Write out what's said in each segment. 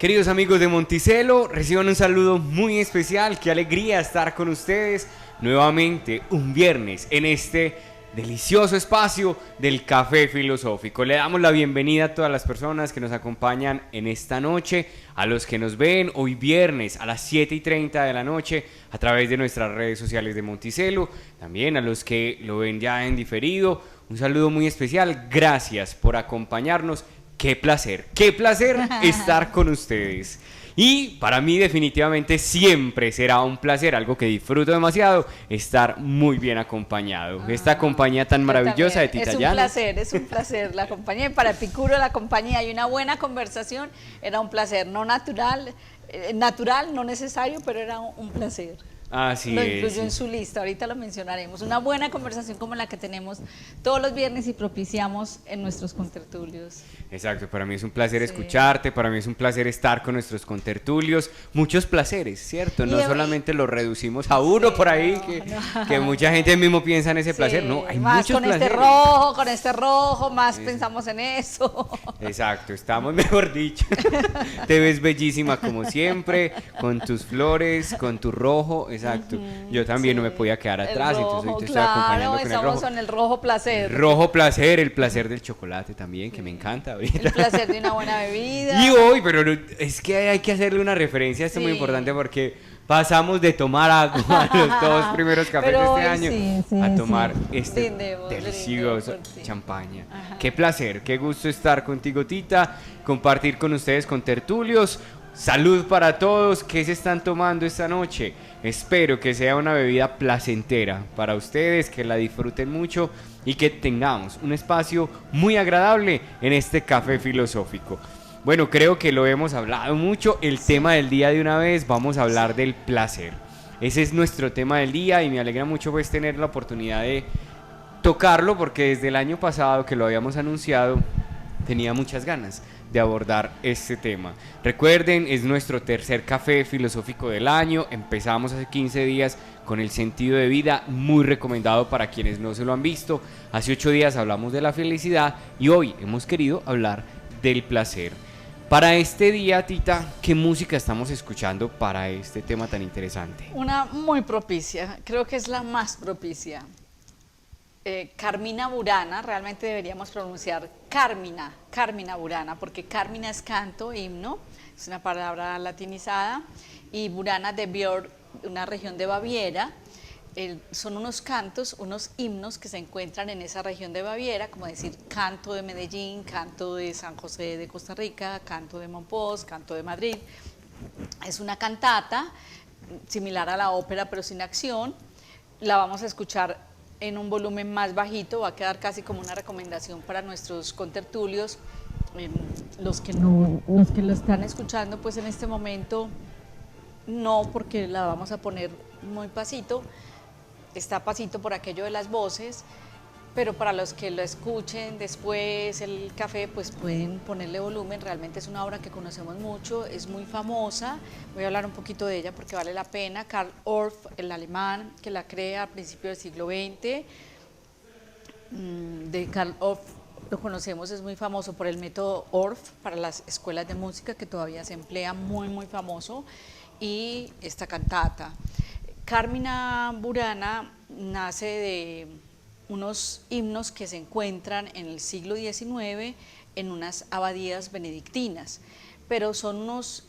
Queridos amigos de Monticello, reciban un saludo muy especial. Qué alegría estar con ustedes nuevamente un viernes en este delicioso espacio del Café Filosófico. Le damos la bienvenida a todas las personas que nos acompañan en esta noche, a los que nos ven hoy viernes a las 7:30 de la noche a través de nuestras redes sociales de Monticello, también a los que lo ven ya en diferido. Un saludo muy especial, gracias por acompañarnos. Qué placer estar con ustedes. Y para mí definitivamente siempre será un placer, algo que disfruto demasiado, estar muy bien acompañado. Esta compañía tan maravillosa de Tita Llanos. Es un placer la compañía. Y para Epicuro la compañía y una buena conversación era un placer, no natural, no necesario, pero era un placer. Así lo es. incluyó en su lista, ahorita lo mencionaremos. Una buena conversación como la que tenemos todos los viernes y propiciamos en nuestros contertulios. Exacto, para mí es un placer escucharte, para mí es un placer estar con nuestros contertulios. Muchos placeres, ¿cierto? No solamente lo reducimos a uno por ahí, que mucha gente mismo piensa en ese placer. No, hay más muchos con placeres. con este rojo, más pensamos en eso. Exacto, estamos, mejor dicho. Te ves bellísima como siempre, con tus flores, con tu rojo. Exacto. Yo también no me podía quedar atrás, rojo, entonces hoy te estoy acompañando con el rojo. Estamos en el rojo placer. Rojo placer, el placer del chocolate también, que me encanta ahorita. El placer de una buena bebida. Y hoy, pero es que hay que hacerle una referencia a esto muy importante porque pasamos de tomar agua a los dos primeros cafés de este año a tomar este delicioso champaña. Qué placer, qué gusto estar contigo, Tita, compartir con ustedes contertulios. Salud para todos. ¿Qué se están tomando esta noche? Espero que sea una bebida placentera para ustedes, que la disfruten mucho y que tengamos un espacio muy agradable en este café filosófico. Bueno, creo que lo hemos hablado mucho. El tema del día de una vez, vamos a hablar del placer. Ese es nuestro tema del día y me alegra mucho pues tener la oportunidad de tocarlo porque desde el año pasado que lo habíamos anunciado tenía muchas ganas de abordar este tema. Recuerden, es nuestro tercer café filosófico del año. Empezamos hace 15 días con el sentido de vida, muy recomendado para quienes no se lo han visto. Hace 8 días hablamos de la felicidad y hoy hemos querido hablar del placer. Para este día, Tita, ¿qué música estamos escuchando para este tema tan interesante? Una muy propicia, creo que es la más propicia. Carmina Burana, realmente deberíamos pronunciar Carmina Burana, porque Carmina es canto, himno, es una palabra latinizada, y Burana de Björk, una región de Baviera. Son unos cantos, unos himnos que se encuentran en esa región de Baviera, como decir canto de Medellín, canto de San José de Costa Rica, canto de Monpós, canto de Madrid. Es una cantata similar a la ópera pero sin acción. La vamos a escuchar en un volumen más bajito, va a quedar casi como una recomendación para nuestros contertulios. Los que lo están escuchando pues en este momento no, porque la vamos a poner muy pasito, está pasito por aquello de las voces, pero para los que lo escuchen después el café pues pueden ponerle volumen. Realmente es una obra que conocemos mucho, es muy famosa, voy a hablar un poquito de ella porque vale la pena. Karl Orff, el alemán que la crea a principios del siglo XX, de Karl Orff lo conocemos, es muy famoso por el método Orff para las escuelas de música que todavía se emplea, muy famoso, y esta cantata. Carmina Burana nace de unos himnos que se encuentran en el siglo XIX en unas abadías benedictinas, pero son unos,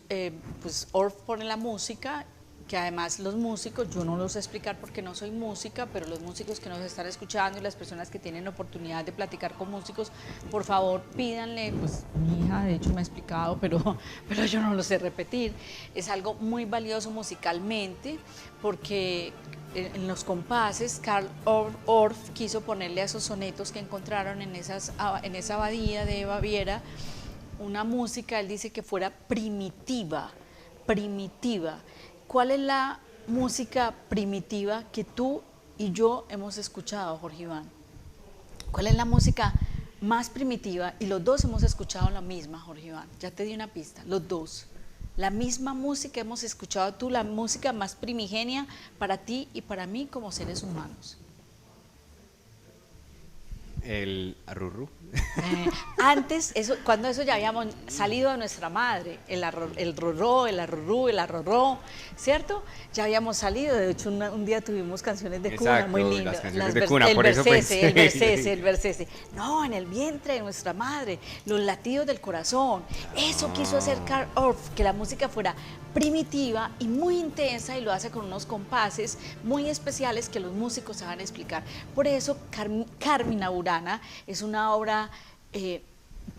pues Orff pone la música, que además los músicos, yo no los sé explicar porque no soy música, pero los músicos que nos están escuchando y las personas que tienen oportunidad de platicar con músicos, por favor pídanle, pues mi hija de hecho me ha explicado, pero yo no lo sé repetir. Es algo muy valioso musicalmente porque en los compases Karl Orff quiso ponerle a esos sonetos que encontraron en esa abadía de Baviera una música, él dice que fuera primitiva. ¿Cuál es la música primitiva que tú y yo hemos escuchado, Jorge Iván? ¿Cuál es la música más primitiva? Y los dos hemos escuchado la misma, Jorge Iván. Ya te di una pista, los dos. La misma música hemos escuchado tú, la música más primigenia para ti y para mí como seres humanos. El arrurú. Antes, cuando eso ya habíamos salido de nuestra madre, el rorró, el arrurú, el arrorró, ¿cierto? Ya habíamos salido, de hecho un día tuvimos canciones de cuna. Exacto, muy lindas. Las canciones de cuna, por eso pensé. El versese. No, en el vientre de nuestra madre, los latidos del corazón. Eso quiso hacer Carl Orff, que la música fuera primitiva y muy intensa, y lo hace con unos compases muy especiales que los músicos saben explicar. Por eso Carmina Burana es una obra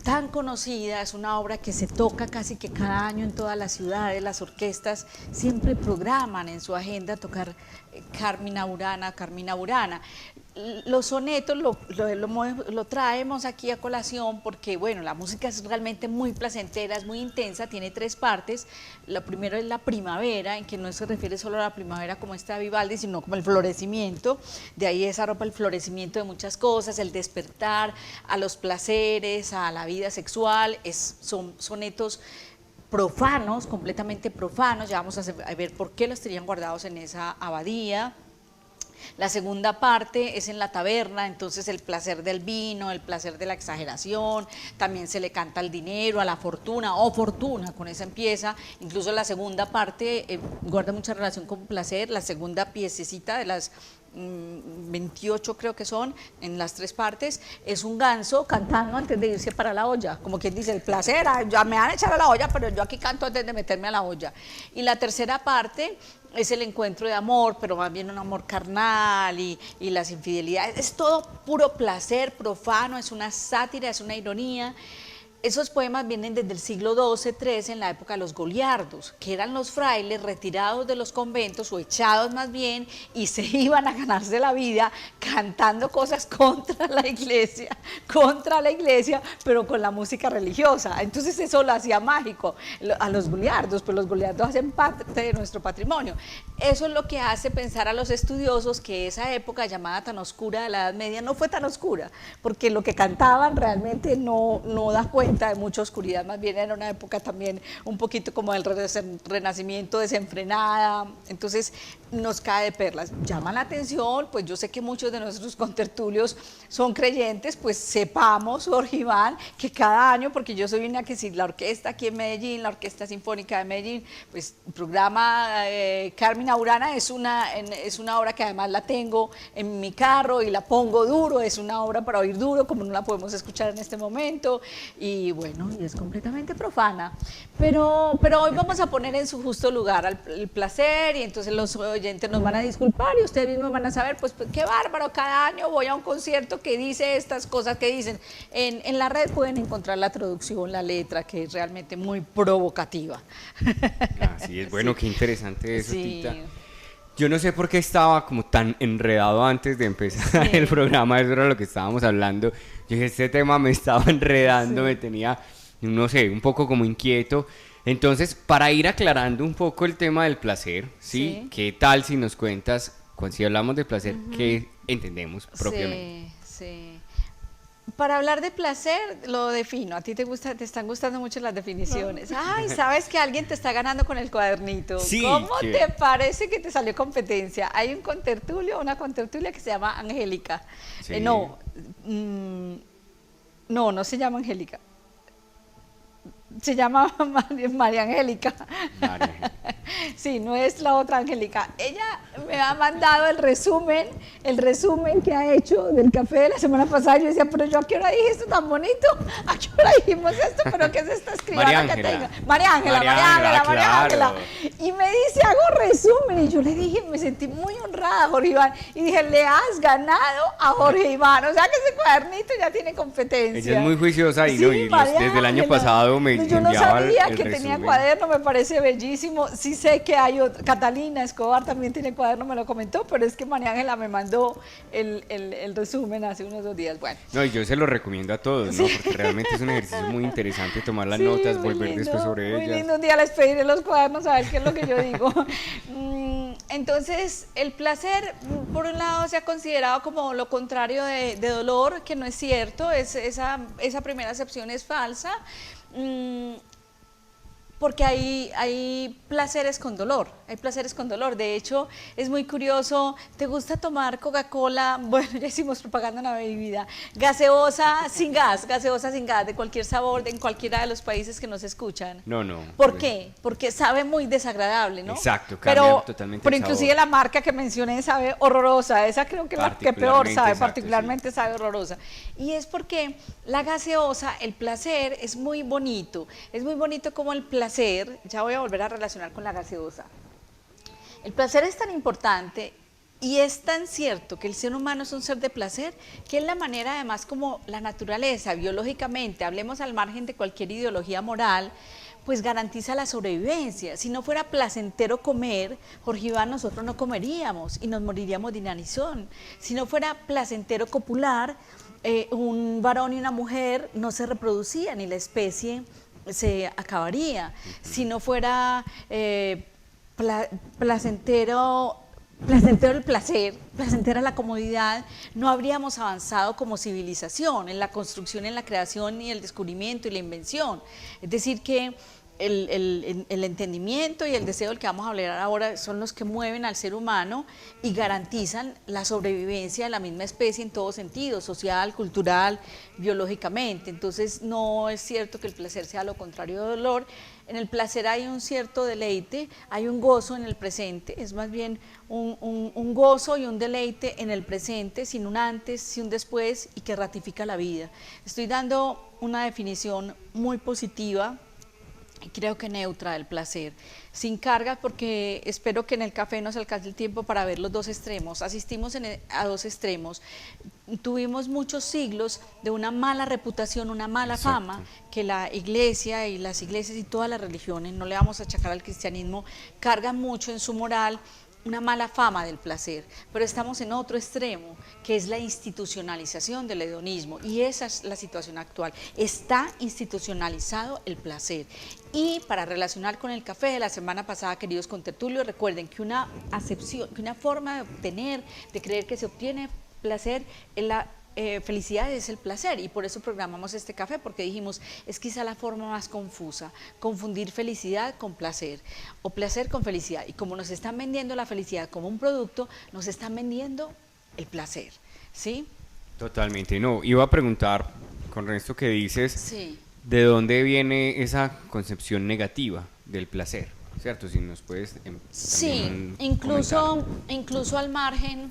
tan conocida, es una obra que se toca casi que cada año en todas las ciudades. Las orquestas siempre programan en su agenda tocar Carmina Burana, Carmina Burana. Los sonetos lo traemos aquí a colación porque, bueno, la música es realmente muy placentera, es muy intensa, tiene 3 partes. Lo primero es la primavera, en que no se refiere solo a la primavera como está Vivaldi, sino como el florecimiento. De ahí desarrolla el florecimiento de muchas cosas, el despertar a los placeres, a la vida sexual. Son sonetos profanos, completamente profanos. Ya vamos a ver por qué los tenían guardados en esa abadía. La segunda parte es en la taberna, entonces el placer del vino, el placer de la exageración, también se le canta al dinero, a la fortuna, o fortuna, con esa empieza. Incluso la segunda parte guarda mucha relación con placer. La segunda piececita de las 28 creo que son, en las 3 partes, es un ganso cantando antes de irse para la olla, como quien dice, el placer, ya me van a echar a la olla, pero yo aquí canto antes de meterme a la olla. Y la tercera parte es el encuentro de amor, pero más bien un amor carnal y las infidelidades. Es todo puro placer profano, es una sátira, es una ironía. Esos poemas vienen desde el siglo XII, XIII, en la época de los goliardos, que eran los frailes retirados de los conventos, o echados más bien, y se iban a ganarse la vida cantando cosas contra la iglesia, pero con la música religiosa. Entonces eso lo hacía mágico a los goliardos, pues los goliardos hacen parte de nuestro patrimonio. Eso es lo que hace pensar a los estudiosos que esa época llamada tan oscura de la Edad Media no fue tan oscura, porque lo que cantaban realmente no da cuenta de mucha oscuridad, más bien era una época también un poquito como del renacimiento desenfrenada. Entonces nos cae de perlas. Llama la atención, pues yo sé que muchos de nuestros contertulios son creyentes, pues sepamos, Jorge Iván, que cada año, porque yo soy una que si la orquesta aquí en Medellín, la Orquesta Sinfónica de Medellín, pues el programa Carmina Burana es una obra que además la tengo en mi carro y la pongo duro, es una obra para oír duro, como no la podemos escuchar en este momento, y bueno, y es completamente profana, pero hoy vamos a poner en su justo lugar el placer, y entonces los oyentes nos van a disculpar y ustedes mismos van a saber, pues qué bárbaro, cada año voy a un concierto que dice estas cosas que dicen. En la red pueden encontrar la traducción, la letra, que es realmente muy provocativa. Así es, bueno, sí. Qué interesante eso, sí. Tita. Yo no sé por qué estaba como tan enredado antes de empezar el programa, eso era lo que estábamos hablando. Yo dije, este tema me estaba enredando, me tenía, no sé, un poco como inquieto. Entonces, para ir aclarando un poco el tema del placer, ¿sí? ¿Qué tal si nos cuentas, si hablamos de placer, qué entendemos propiamente? Sí. Para hablar de placer, lo defino. A ti te están gustando mucho las definiciones. Ay, sabes que alguien te está ganando con el cuadernito. Sí, ¿Cómo te parece que te salió competencia? Hay una contertulia que se llama Angélica. Sí. No se llama Angélica. Se llama María Angélica. Sí, no es la otra Angélica. Ella me ha mandado el resumen que ha hecho del café de la semana pasada. Yo decía, pero yo a qué hora dije esto tan bonito, a qué hora dijimos esto, pero ¿qué es esta escribana que tengo? María Ángela. Y me dice, hago resumen. Y yo le dije, me sentí muy honrada, Jorge Iván. Y dije, le has ganado a Jorge Iván. O sea que ese cuadernito ya tiene competencia. Ella es muy juiciosa y, sí, y desde el año pasado me yo no sabía el que resumen. Tenía cuaderno, me parece bellísimo. Sí sé que hay otra, Catalina Escobar también tiene cuaderno, me lo comentó, pero es que María Ángela me mandó el resumen hace unos 2 días. Bueno. No, y yo se lo recomiendo a todos, ¿no? Porque realmente es un ejercicio muy interesante tomar las notas, volver después sobre ellas. Muy lindo, un día les pediré los cuadernos a ver qué es lo que yo digo. Entonces, el placer, por un lado, se ha considerado como lo contrario de dolor, que no es cierto, esa primera acepción es falsa. Porque hay placeres con dolor, hay placeres con dolor. De hecho, es muy curioso, ¿te gusta tomar Coca-Cola? Bueno, ya hicimos propaganda en la bebida. Gaseosa sin gas, de cualquier sabor, en cualquiera de los países que nos escuchan. No, no. ¿Por qué? Porque sabe muy desagradable, ¿no? Exacto, cambia totalmente pero el inclusive sabor. la marca que mencioné sabe horrorosa, esa creo que es la que peor sabe, Exacto, particularmente sí. sabe horrorosa. Y es porque la gaseosa, el placer es muy bonito como el placer, ya voy a volver a relacionar con la gaseosa. El placer es tan importante y es tan cierto que el ser humano es un ser de placer, que es la manera además como la naturaleza, biológicamente, hablemos al margen de cualquier ideología moral, pues garantiza la sobrevivencia. Si no fuera placentero comer, Jorge Iván, nosotros no comeríamos y nos moriríamos de inanición. Si no fuera placentero copular, un varón y una mujer no se reproducían y la especie se acabaría. Si no fuera placentero el placer, placentera la comodidad, no habríamos avanzado como civilización en la construcción, en la creación y el descubrimiento y la invención. Es decir que el entendimiento y el deseo del que vamos a hablar ahora son los que mueven al ser humano y garantizan la sobrevivencia de la misma especie en todo sentido, social, cultural, biológicamente. Entonces no es cierto que el placer sea lo contrario del dolor. En el placer hay un cierto deleite, hay un gozo en el presente, es más bien un gozo y un deleite en el presente, sin un antes, sin un después, y que ratifica la vida. Estoy dando una definición muy positiva y creo que neutra del placer, sin cargas, porque espero que en el café nos alcance el tiempo para ver los dos extremos. Asistimos a dos extremos. Tuvimos muchos siglos de una mala reputación, una mala fama, que la iglesia y las iglesias y todas las religiones, no le vamos a achacar al cristianismo, cargan mucho en su moral una mala fama del placer, pero estamos en otro extremo, que es la institucionalización del hedonismo, y esa es la situación actual. Está institucionalizado el placer. Y para relacionar con el café de la semana pasada, queridos contertulios, recuerden que una acepción, que una forma de obtener, de creer que se obtiene placer es la felicidad es el placer, y por eso programamos este café, porque dijimos, es quizá la forma más confusa, confundir felicidad con placer, o placer con felicidad, y como nos están vendiendo la felicidad como un producto, nos están vendiendo el placer, ¿sí? Totalmente, no, iba a preguntar, con esto que dices, Sí. ¿de dónde viene esa concepción negativa del placer? ¿Cierto? Si nos puedes Sí, comentar. incluso al margen,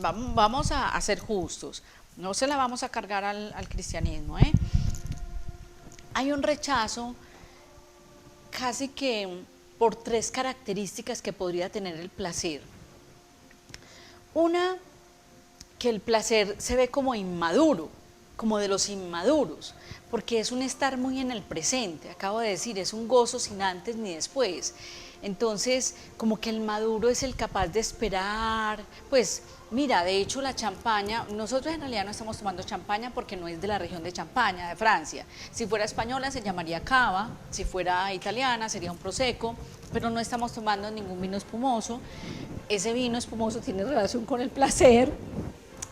vamos a ser justos, no se la vamos a cargar al cristianismo, ¿eh? Hay un rechazo casi que por tres características que podría tener el placer. Una, que el placer se ve como inmaduro, como de los inmaduros, porque es un estar muy en el presente, acabo de decir, es un gozo sin antes ni después. Entonces, como que el maduro es el capaz de esperar, pues mira, de hecho la champaña, nosotros en realidad no estamos tomando champaña porque no es de la región de Champaña, de Francia. Si fuera española se llamaría cava, si fuera italiana sería un prosecco, pero no estamos tomando ningún vino espumoso. Ese vino espumoso tiene relación con el placer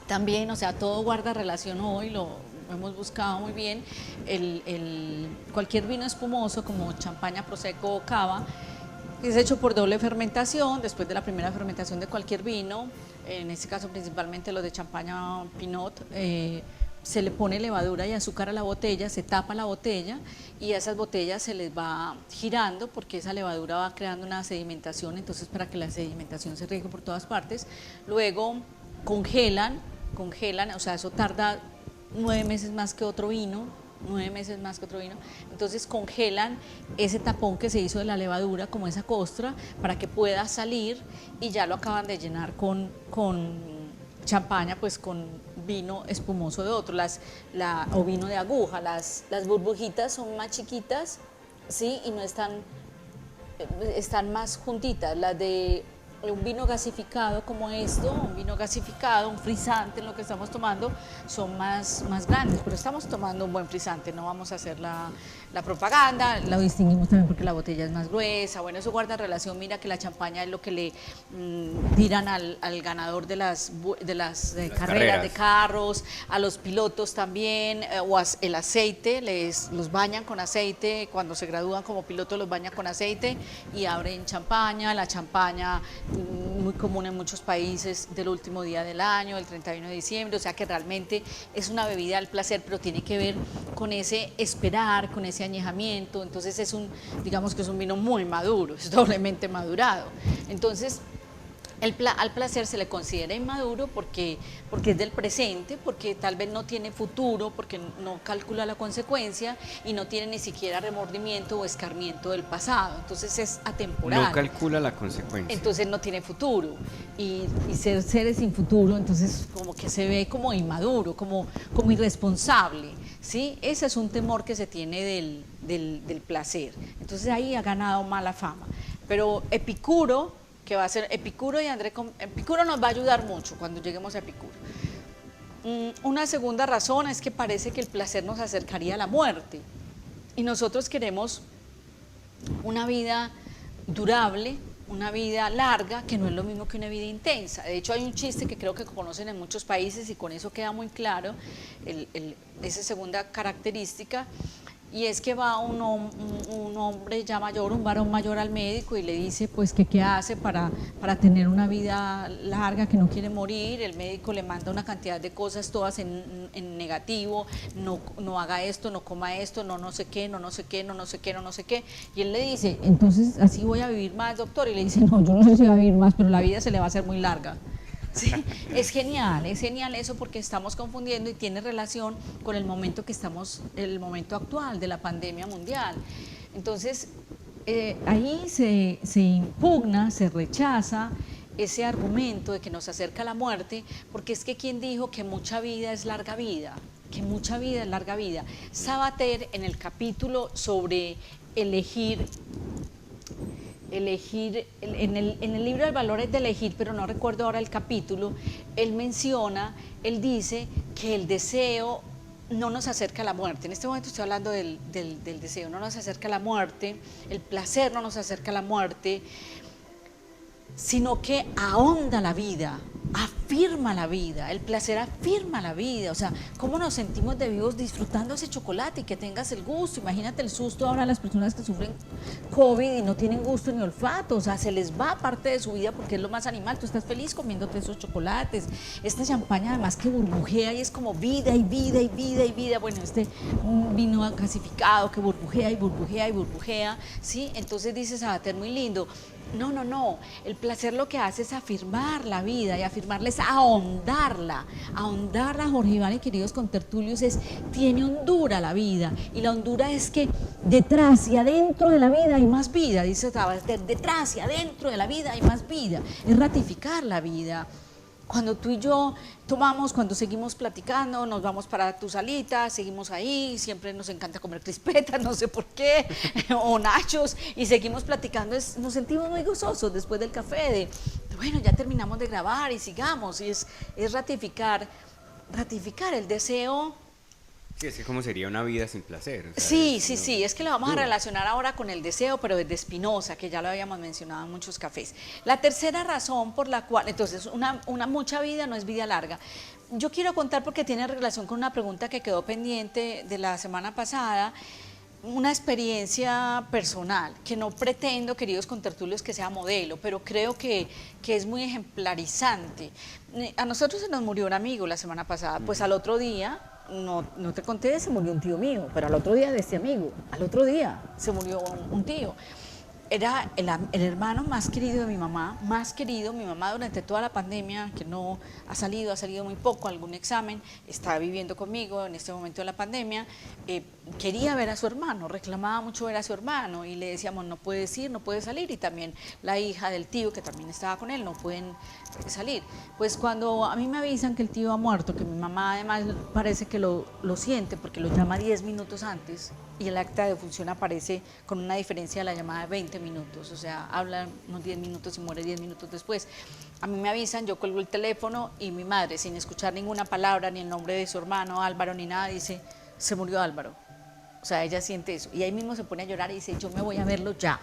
también, o sea, todo guarda relación hoy, lo hemos buscado muy bien. Cualquier vino espumoso como champaña, prosecco o cava es hecho por doble fermentación. Después de la primera fermentación de cualquier vino, en este caso principalmente los de champaña pinot, se le pone levadura y azúcar a la botella, se tapa la botella y a esas botellas se les va girando porque esa levadura va creando una sedimentación, entonces para que la sedimentación se riegue por todas partes. Luego congelan, o sea, eso tarda 9 meses más que otro vino, entonces congelan ese tapón que se hizo de la levadura, como esa costra, para que pueda salir, y ya lo acaban de llenar con champaña, pues con vino espumoso de otro, o vino de aguja. Las burbujitas son más chiquitas, ¿sí? Y no están más juntitas. Las de un vino gasificado como esto, un vino gasificado, un frisante en lo que estamos tomando, son más grandes, pero estamos tomando un buen frisante, no vamos a hacer la propaganda, lo distinguimos también porque la botella es más gruesa, bueno, eso guarda relación, mira que la champaña es lo que le tiran al ganador de las carreras de carros, a los pilotos también, el aceite, los bañan con aceite, cuando se gradúan como pilotos los bañan con aceite y abren champaña, la champaña muy común en muchos países del último día del año, el 31 de diciembre, o sea que realmente es una bebida al placer, pero tiene que ver con ese esperar, con ese añejamiento, entonces digamos que es un vino muy maduro, es doblemente madurado. Entonces, al placer se le considera inmaduro porque es del presente, porque tal vez no tiene futuro, porque no calcula la consecuencia y no tiene ni siquiera remordimiento o escarmiento del pasado, entonces es atemporal. No calcula la consecuencia. Entonces no tiene futuro y ser seres sin futuro, entonces como que se ve como inmaduro, como irresponsable, ¿sí? Ese es un temor que se tiene del placer, entonces ahí ha ganado mala fama, pero Epicuro, que va a ser Epicuro y Epicuro nos va a ayudar mucho cuando lleguemos a Epicuro. Una segunda razón es que parece que el placer nos acercaría a la muerte y nosotros queremos una vida durable, una vida larga, que no es lo mismo que una vida intensa. De hecho hay un chiste que creo que conocen en muchos países y con eso queda muy claro esa segunda característica. Y es que va un hombre ya mayor, un varón mayor al médico y le dice pues que qué hace para tener una vida larga, que no quiere morir. El médico le manda una cantidad de cosas todas en negativo, no haga esto, no coma esto, no sé qué, no sé qué, no sé qué, no sé qué. Y él le dice, entonces así voy a vivir más, doctor. Y le dice, no, yo no sé si va a vivir más, pero la vida se le va a hacer muy larga. Sí, es genial eso porque estamos confundiendo y tiene relación con el momento el momento actual de la pandemia mundial. Entonces, ahí se impugna, se rechaza ese argumento de que nos acerca la muerte, porque es que quien dijo que mucha vida es larga vida, que mucha vida es larga vida. Sabater, en el capítulo sobre elegir, en el libro del valor es de elegir, pero no recuerdo ahora el capítulo, él dice que el deseo no nos acerca a la muerte. En este momento estoy hablando del deseo, no nos acerca a la muerte, el placer no nos acerca a la muerte, sino que ahonda la vida, afirma la vida, el placer afirma la vida. O sea, cómo nos sentimos de vivos disfrutando ese chocolate y que tengas el gusto. Imagínate el susto ahora a las personas que sufren COVID y no tienen gusto ni olfato, o sea, se les va parte de su vida porque es lo más animal. Tú estás feliz comiéndote esos chocolates, esta champaña además que burbujea y es como vida y vida y vida y vida. Bueno, este vino gasificado que burbujea y burbujea y burbujea, ¿sí? Entonces dice Sabater, muy lindo. No, el placer lo que hace es afirmar la vida y afirmarla es ahondarla, Jorge Iván y queridos contertulios, tiene hondura la vida y la hondura es que detrás y adentro de la vida hay más vida, dice Sabater, detrás y adentro de la vida hay más vida, es ratificar la vida. Cuando tú y yo tomamos, cuando seguimos platicando, nos vamos para tu salita, seguimos ahí, siempre nos encanta comer crispetas, no sé por qué, o nachos, y seguimos platicando, nos sentimos muy gozosos después del café, bueno, ya terminamos de grabar y sigamos, y es ratificar el deseo. Sí, es que cómo sería una vida sin placer. O sea, sí, es que lo vamos a relacionar ahora con el deseo, pero desde Spinoza, que ya lo habíamos mencionado en muchos cafés. La tercera razón por la cual, entonces, una mucha vida no es vida larga. Yo quiero contar porque tiene relación con una pregunta que quedó pendiente de la semana pasada, una experiencia personal, que no pretendo, queridos contertulios, que sea modelo, pero creo que es muy ejemplarizante. A nosotros se nos murió un amigo la semana pasada, pues al otro día, no te conté, se murió un tío mío, pero al otro día de este amigo, al otro día se murió un tío. Era el hermano más querido de mi mamá, mi mamá durante toda la pandemia, que no ha salido muy poco, algún examen, está viviendo conmigo en este momento de la pandemia, quería ver a su hermano, reclamaba mucho ver a su hermano y le decíamos no puedes ir, no puedes salir, y también la hija del tío que también estaba con él, no pueden salir. Pues cuando a mí me avisan que el tío ha muerto, que mi mamá además parece que lo siente porque lo llama 10 minutos antes y el acta de defunción aparece con una diferencia de la llamada de 20 minutos, o sea, habla unos 10 minutos y muere 10 minutos después. A mí me avisan, yo cuelgo el teléfono y mi madre, sin escuchar ninguna palabra, ni el nombre de su hermano Álvaro, ni nada, dice, se murió Álvaro. O sea, ella siente eso. Y ahí mismo se pone a llorar y dice, yo me voy a verlo ya.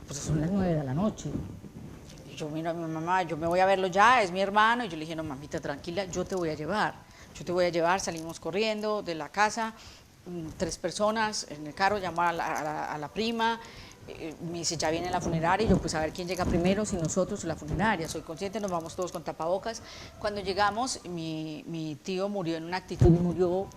Pues son las 9 de la noche. Y yo miro a mi mamá, yo me voy a verlo ya, es mi hermano. Y yo le dije, no, mamita, tranquila, yo te voy a llevar. Yo te voy a llevar, salimos corriendo de la casa, 3 personas en el carro, llamo a la prima, me dice, ya viene la funeraria, y yo pues a ver quién llega primero, si nosotros o la funeraria, soy consciente, nos vamos todos con tapabocas. Cuando llegamos, mi tío murió en una actitud, murió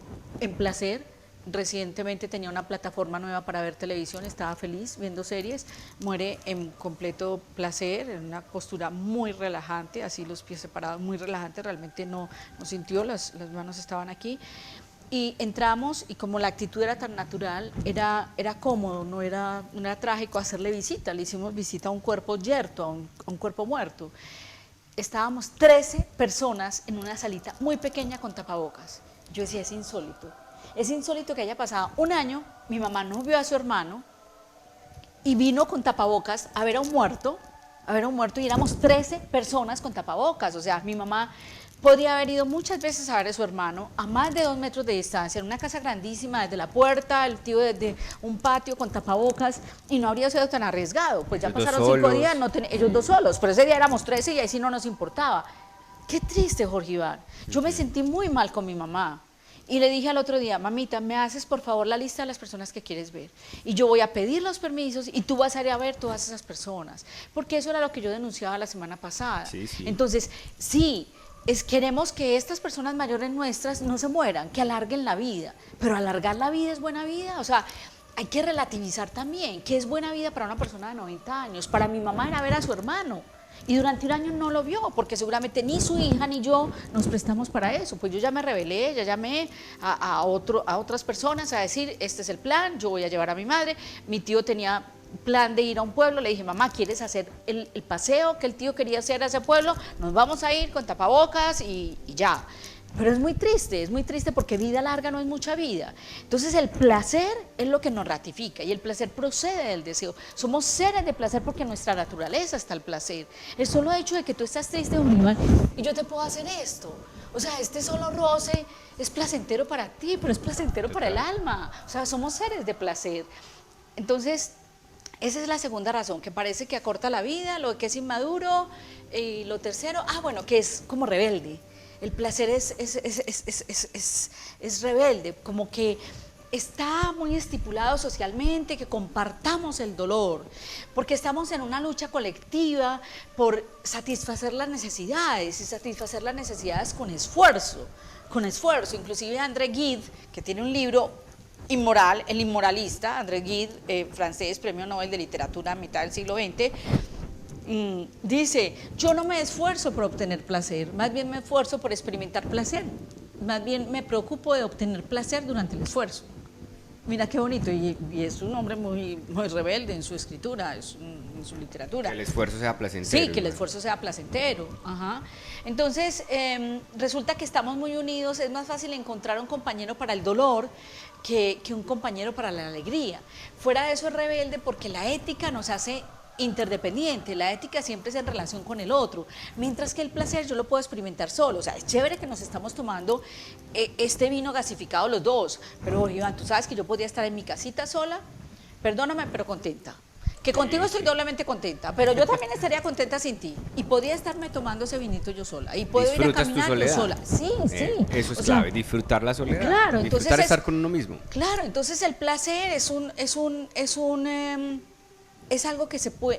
en placer. Recientemente tenía una plataforma nueva para ver televisión, estaba feliz viendo series, muere en completo placer, en una postura muy relajante, así los pies separados, muy relajante, realmente no sintió, las manos estaban aquí. Y entramos y como la actitud era tan natural, era cómodo, no era trágico hacerle visita, le hicimos visita a un cuerpo yerto, a un cuerpo muerto. Estábamos 13 personas en una salita muy pequeña con tapabocas. Yo decía, es insólito. Es insólito que haya pasado un año, mi mamá no vio a su hermano y vino con tapabocas a ver a un muerto y éramos 13 personas con tapabocas. O sea, mi mamá podría haber ido muchas veces a ver a su hermano a más de 2 metros de distancia, en una casa grandísima, desde la puerta, el tío desde un patio con tapabocas, y no habría sido tan arriesgado. Pues ya pasaron 5 días, ellos 2 solos, pero ese día éramos 13 y ahí sí no nos importaba. Qué triste, Jorge Iván. Yo me sentí muy mal con mi mamá. Y le dije al otro día, mamita, ¿me haces por favor la lista de las personas que quieres ver? Y yo voy a pedir los permisos y tú vas a ir a ver todas esas personas. Porque eso era lo que yo denunciaba la semana pasada. Sí, sí. Entonces, sí, queremos que estas personas mayores nuestras no se mueran, que alarguen la vida. Pero alargar la vida es buena vida. O sea, hay que relativizar también qué es buena vida para una persona de 90 años. Para mi mamá era ver a su hermano. Y durante un año no lo vio, porque seguramente ni su hija ni yo nos prestamos para eso. Pues yo ya me rebelé, ya llamé a otras personas a decir, este es el plan, yo voy a llevar a mi madre. Mi tío tenía plan de ir a un pueblo, le dije, mamá, ¿quieres hacer el paseo que el tío quería hacer a ese pueblo? Nos vamos a ir con tapabocas y ya. Pero es muy triste porque vida larga no es mucha vida. Entonces el placer es lo que nos ratifica y el placer procede del deseo. Somos seres de placer porque en nuestra naturaleza está el placer. El solo hecho de que tú estás triste, y yo te puedo hacer esto. O sea, este solo roce es placentero para ti, pero es placentero para el alma. O sea, somos seres de placer. Entonces, esa es la segunda razón, que parece que acorta la vida, lo que es inmaduro, y lo tercero, bueno, que es como rebelde. El placer es rebelde, como que está muy estipulado socialmente, que compartamos el dolor, porque estamos en una lucha colectiva por satisfacer las necesidades, y satisfacer las necesidades con esfuerzo. Inclusive André Gide, que tiene un libro inmoral, El inmoralista, André Gide, francés, premio Nobel de Literatura a mitad del siglo XX, dice, yo no me esfuerzo por obtener placer, más bien me esfuerzo por experimentar placer, más bien me preocupo de obtener placer durante el esfuerzo. Mira qué bonito, y es un hombre muy rebelde en su escritura, en su literatura. Que el esfuerzo sea placentero. Sí, que el esfuerzo sea placentero. Ajá. Entonces, resulta que estamos muy unidos, es más fácil encontrar un compañero para el dolor que un compañero para la alegría. Fuera de eso es rebelde porque la ética nos hace interdependiente, la ética siempre es en relación con el otro, mientras que el placer yo lo puedo experimentar solo. O sea, es chévere que nos estamos tomando este vino gasificado los dos, pero Iván, tú sabes que yo podría estar en mi casita sola, perdóname, pero contenta, que contigo estoy doblemente contenta, pero yo también estaría contenta sin ti, y podría estarme tomando ese vinito yo sola, y puedo ir a caminar yo sola. Sí, sí. Eso es clave, disfrutar la soledad, claro, disfrutar estar con uno mismo. Claro, entonces el placer es algo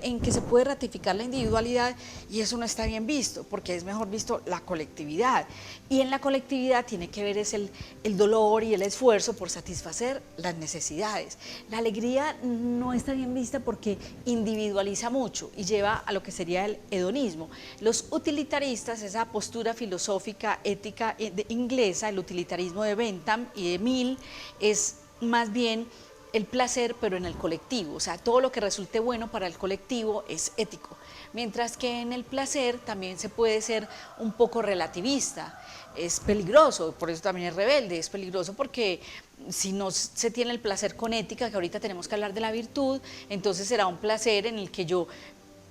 en que se puede ratificar la individualidad, y eso no está bien visto, porque es mejor visto la colectividad. Y en la colectividad tiene que ver el dolor y el esfuerzo por satisfacer las necesidades. La alegría no está bien vista porque individualiza mucho y lleva a lo que sería el hedonismo. Los utilitaristas, esa postura filosófica, ética inglesa, el utilitarismo de Bentham y de Mill, es más bien el placer, pero en el colectivo, o sea, todo lo que resulte bueno para el colectivo es ético, mientras que en el placer también se puede ser un poco relativista, es peligroso, por eso también es rebelde, es peligroso porque si no se tiene el placer con ética, que ahorita tenemos que hablar de la virtud, entonces será un placer en el que yo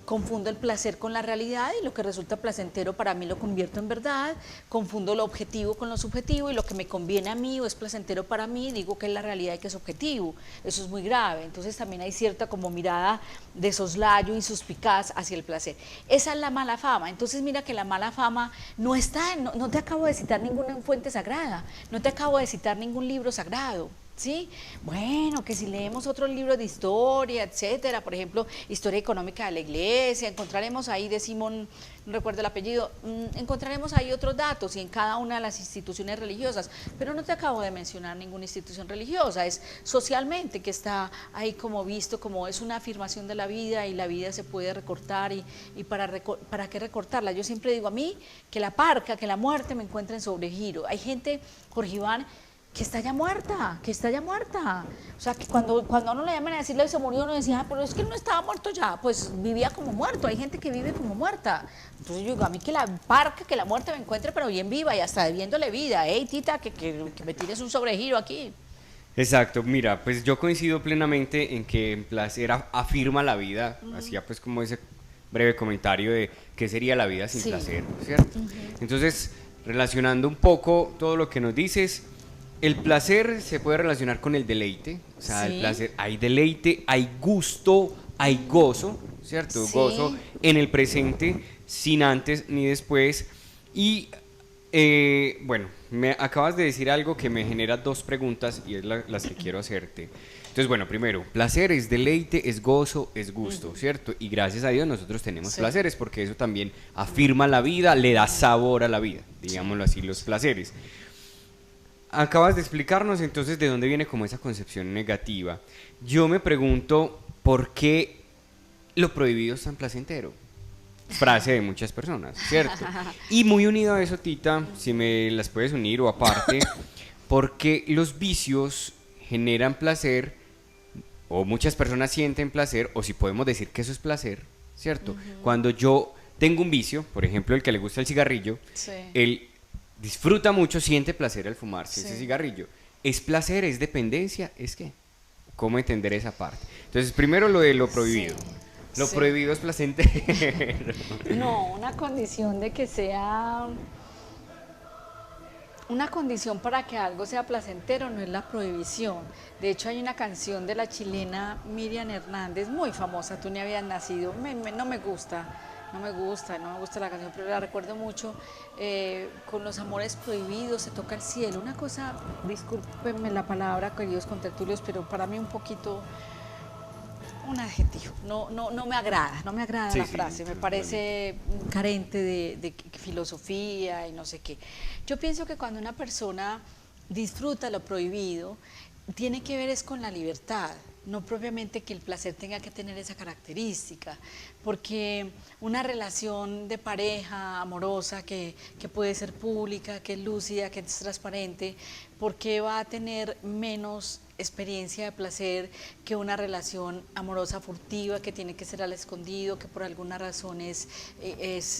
confundo el placer con la realidad y lo que resulta placentero para mí lo convierto en verdad, confundo lo objetivo con lo subjetivo y lo que me conviene a mí o es placentero para mí, digo que es la realidad y que es objetivo. Eso es muy grave. Entonces también hay cierta como mirada de soslayo y suspicaz hacia el placer. Esa es la mala fama. Entonces mira que la mala fama no está, no te acabo de citar ninguna fuente sagrada, no te acabo de citar ningún libro sagrado. ¿Sí? Bueno, que si leemos otros libros de historia, etcétera, por ejemplo, Historia Económica de la Iglesia, encontraremos ahí de Simón, no recuerdo el apellido, encontraremos ahí otros datos y en cada una de las instituciones religiosas, pero no te acabo de mencionar ninguna institución religiosa, es socialmente que está ahí como visto, como es una afirmación de la vida y la vida se puede recortar y para qué recortarla. Yo siempre digo a mí que la parca, que la muerte me encuentra en sobregiro. Hay gente, Jorge Iván, que está ya muerta, que está ya muerta. O sea, que cuando a uno le llaman a decirle que se murió, uno decía, pero es que él no estaba muerto ya, pues vivía como muerto. Hay gente que vive como muerta. Entonces yo digo, a mí que la parca, que la muerte me encuentre, pero bien viva y hasta debiéndole vida. Hey, tita, que me tires un sobregiro aquí. Exacto, mira, pues yo coincido plenamente en que el placer afirma la vida, hacía pues como ese breve comentario de qué sería la vida sin placer, ¿cierto? Entonces, relacionando un poco todo lo que nos dices, el placer se puede relacionar con el deleite, o sea, el placer, hay deleite, hay gusto, hay gozo, ¿cierto? Gozo en el presente, sin antes ni después. Y bueno, me acabas de decir algo que me genera dos preguntas y es las que quiero hacerte. Entonces, bueno, primero, placer es deleite, es gozo, es gusto, ¿cierto? Y gracias a Dios nosotros tenemos placeres porque eso también afirma la vida, le da sabor a la vida, digámoslo así, los placeres. Acabas de explicarnos entonces de dónde viene como esa concepción negativa. Yo me pregunto por qué lo prohibido es tan placentero. Frase de muchas personas, ¿cierto? Y muy unido a eso, Tita, si me las puedes unir o aparte, porque los vicios generan placer o muchas personas sienten placer o si podemos decir que eso es placer, ¿cierto? Cuando yo tengo un vicio, por ejemplo el que le gusta el cigarrillo, él disfruta mucho, siente placer al fumarse ese cigarrillo. ¿Es placer, es dependencia? ¿Es qué? ¿Cómo entender esa parte? Entonces, primero lo de lo prohibido. Lo prohibido es placentero. No, una condición de que sea... Una condición para que algo sea placentero no es la prohibición. De hecho, hay una canción de la chilena Miriam Hernández, muy famosa, tú ni habías nacido, no me gusta. No me gusta la canción, pero la recuerdo mucho, con los amores prohibidos se toca el cielo, una cosa, discúlpenme la palabra, queridos contertulios, pero para mí un poquito, un adjetivo, no me agrada la frase, me parece carente de filosofía y no sé qué. Yo pienso que cuando una persona disfruta lo prohibido, tiene que ver es con la libertad, no propiamente que el placer tenga que tener esa característica, porque una relación de pareja amorosa que puede ser pública, que es lúcida, que es transparente, ¿por qué va a tener menos experiencia de placer que una relación amorosa furtiva que tiene que ser al escondido, que por alguna razón es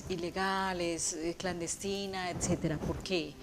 ilegal, es clandestina, etcétera? ¿Por qué?